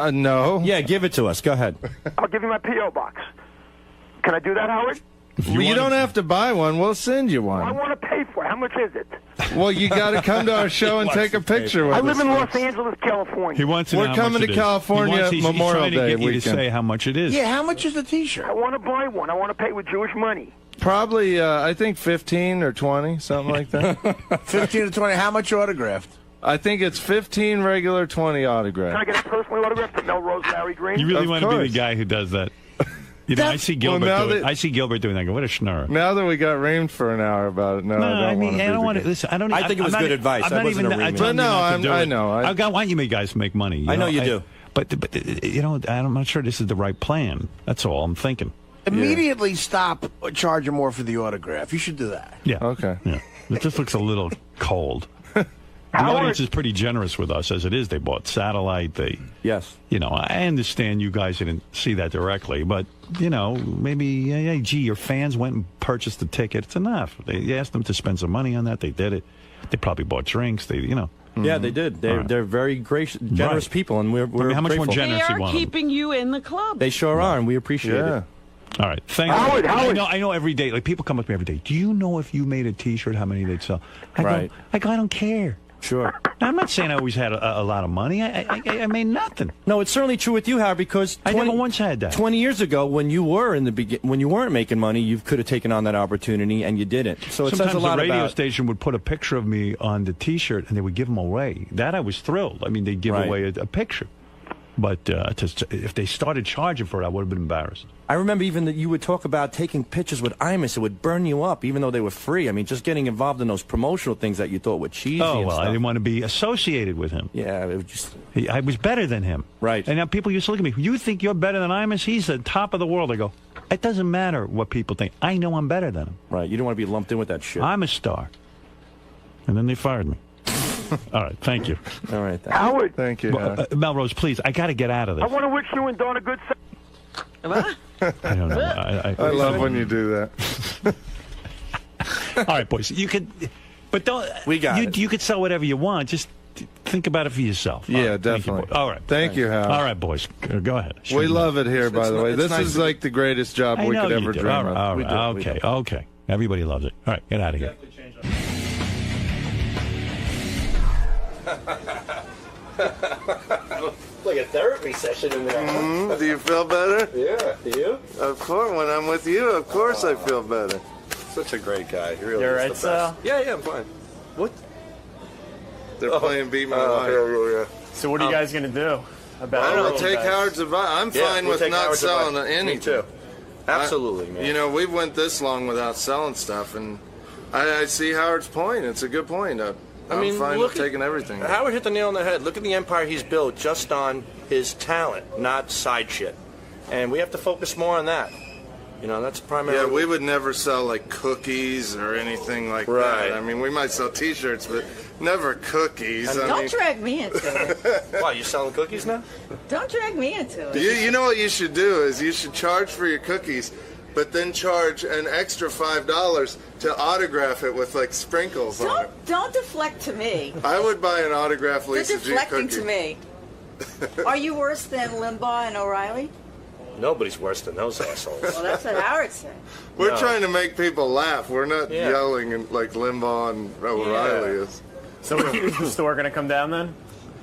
No. Yeah, give it to us. Go ahead. I'll give you my P.O. box. Can I do that, Howard? You don't have to buy one. We'll send you one. I want to pay for it. How much is it? Well, you got to come to our show and take a picture with us. I live in Los Angeles, California. He wants to know We're coming to California Memorial Day weekend. He's trying to get you to say how much it is. Yeah, how much is the T-shirt? I want to buy one. I want to pay with Jewish money. Probably, I think 15 or 20, something like that. 15 to 20. How much autographed? I think it's 15 regular, 20 autographed. Can I get a personal autograph from Melrose Larry Green? You really want to be the guy who does that? I see Gilbert doing. I see Gilbert doing that. I go, what a schnurr. Now that we got reamed for an hour about it, I don't want to. Listen, I don't. I think it was good advice. I wasn't a reaming. But no, I know. I want you guys to make money. I know you do. But I'm not sure this is the right plan. That's all I'm thinking. Immediately stop charging more for the autograph. You should do that. Yeah. Okay. Yeah. It just looks a little cold. The audience is pretty generous with us as it is. They bought satellite. Yes. I understand you guys didn't see that directly, but maybe your fans went and purchased the ticket. It's enough. They asked them to spend some money on that. They did it. They probably bought drinks. Yeah, they did. They're very gracious, generous people, and we're how much grateful. more generous They you are want keeping you in the club. They sure are, and we appreciate it. All right. Thank you. I know every day. Like people come up to me every day. Do you know if you made a T-shirt, how many they'd sell? I go, I don't care. Sure. Now, I'm not saying I always had a lot of money. I made nothing. No, it's certainly true with you, Howard, because I never once had that. 20 years ago, when you were when you weren't making money, you could have taken on that opportunity, and you didn't. So it says a lot the radio about station would put a picture of me on the T-shirt, and they would give them away. That I was thrilled. I mean, they'd give away a picture. But if they started charging for it, I would have been embarrassed. I remember even that you would talk about taking pictures with Imus. It would burn you up, even though they were free. I mean, just getting involved in those promotional things that you thought were cheesy. Oh, and well, stuff. I didn't want to be associated with him. Yeah, it was just... I was better than him. Right. And now people used to look at me. You think you're better than Imus? He's the top of the world. I go, it doesn't matter what people think. I know I'm better than him. Right. You don't want to be lumped in with that shit. I'm a star. And then they fired me. All right, thank you. All right, Howard. Thank you. Melrose, please, I got to get out of this. I want to wish you and Dawn a good. What? I don't know. I love when you do that. All right, boys, you could, but don't. We got it. You could sell whatever you want. Just think about it for yourself. Yeah, right, definitely. All right. Thank you, Howard. All right, boys, go ahead. We love it here, by the way. This is like the greatest job we could ever dream of. All right. Okay. Everybody loves it. All right, get out of here. Look at therapy session in there. Do you feel better? Yeah. Do you? Of course. When I'm with you, of course I feel better. Such a great guy. He really You're is right, the best. Sal? Yeah, I'm fine. What? They're playing Beat My Life. Yeah. So what are you guys going to do about I don't know. it? Take Howard's advice. I'm fine with not selling anything. Me too. Absolutely, man. You know, we've went this long without selling stuff, and I see Howard's point. It's a good point. I'm fine with taking everything. Howard hit the nail on the head. Look at the empire he's built just on his talent, not side shit. And we have to focus more on that. You know, that's primarily... Yeah, we would never sell, like, cookies or anything like that. I mean, we might sell T-shirts, but never cookies. Don't drag me into it. Why, you selling cookies now? Don't drag me into it. You know what you should do is you should charge for your cookies, but then charge an extra $5 to autograph it with, like, sprinkles on it. Don't deflect to me. I would buy an autographed Lisa G You're cookie. deflecting to me. Are you worse than Limbaugh and O'Reilly? Nobody's worse than those assholes. Well, that's what Howard said. We're trying to make people laugh. We're not yelling like Limbaugh and O'Reilly is. So is the store going to come down then?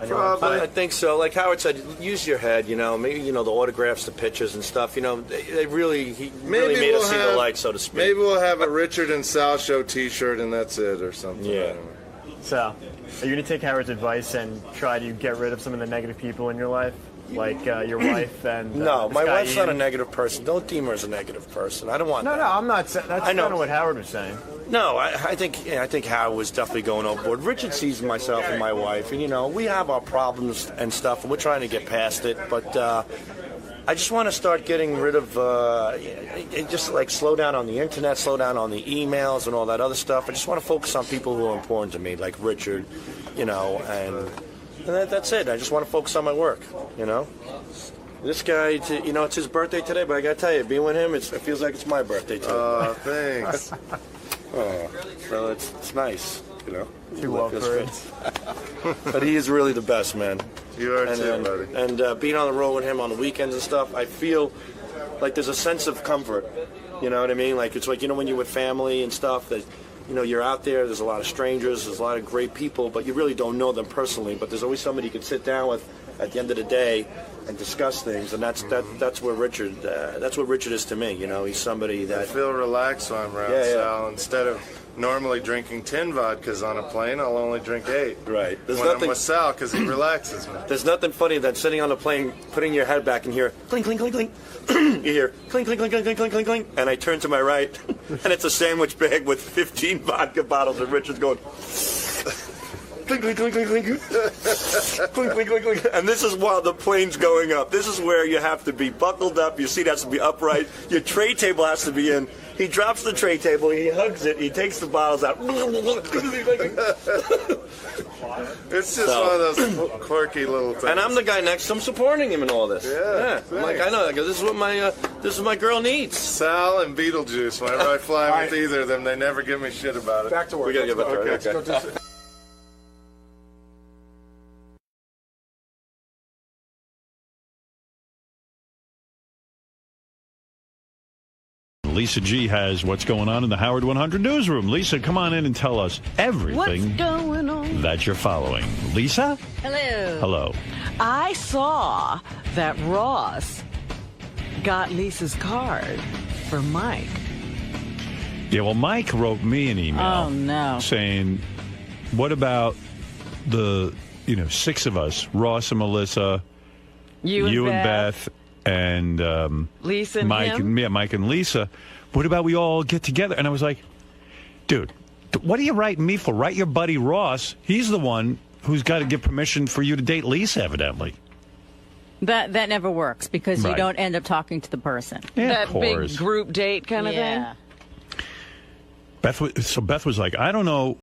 I think so. Like Howard said, use your head. You know, maybe the autographs, the pictures and stuff. You know, he really made us see the light, so to speak. Maybe we'll have a Richard and Sal show T-shirt, and that's it, or something. Yeah. So, are you going to take Howard's advice and try to get rid of some of the negative people in your life, like your wife and? No, my wife's Ian? not a negative person. Don't deem her as a negative person. I don't want. No, that. I'm not. That's kind of what Howard was saying. No, I think Howard was definitely going overboard. Richard sees myself and my wife, and we have our problems and stuff, and we're trying to get past it. But I just want to start getting rid of, just like slow down on the internet, slow down on the emails and all that other stuff. I just want to focus on people who are important to me, like Richard, and that's it. I just want to focus on my work, This guy, it's his birthday today, but I got to tell you, being with him, it feels like it's my birthday too. Oh, thanks. So it's nice, Too well for it. But he is really the best, man. You are too, buddy. And being on the road with him on the weekends and stuff, I feel like there's a sense of comfort. You know what I mean? Like it's like when you're with family and stuff that you're out there. There's a lot of strangers. There's a lot of great people, but you really don't know them personally. But there's always somebody you can sit down with at the end of the day and discuss things, and that's where Richard. That's what Richard is to me. He's somebody that I feel relaxed when I'm around Sal. Instead of normally drinking 10 vodkas on a plane, I'll only drink 8. Right. I'm with Sal because he relaxes me. There's nothing funny than sitting on a plane, putting your head back and hear clink, clink, clink, clink. You hear clink, clink, clink, clink, clink, clink, clink, clink. And I turn to my right, and it's a sandwich bag with 15 vodka bottles, and Richard's going clink, clink, clink, clink, clink. Clink, clink, clink, clink. And this is while the plane's going up. This is where you have to be buckled up. Your seat has to be upright. Your tray table has to be in. He drops the tray table, he hugs it, he takes the bottles out. It's just one of those quirky little things. And I'm the guy next to him supporting him in all this. Yeah. I'm like, I know, this is what my girl needs. Sal and Beetlejuice, whenever I fly with either of them, they never give me shit about it. Back to work. We gotta get back to work. Okay. Let's go do Lisa G has what's going on in the Howard 100 newsroom. Lisa, come on in and tell us everything What's going on? that you're following. Lisa? Hello. Hello. I saw that Ross got Lisa's card for Mike. Yeah, well, Mike wrote me an email. Oh, no. Saying, what about the, 6 of us, Ross and Melissa, You and Beth, and Lisa and Mike, him? Mike and Lisa. What about we all get together? And I was like, dude, what are you writing me for? Write your buddy Ross. He's the one who's got to give permission for you to date Lisa, evidently. That never works because you don't end up talking to the person. Yeah, that big group date kind of thing? Beth was like, I don't know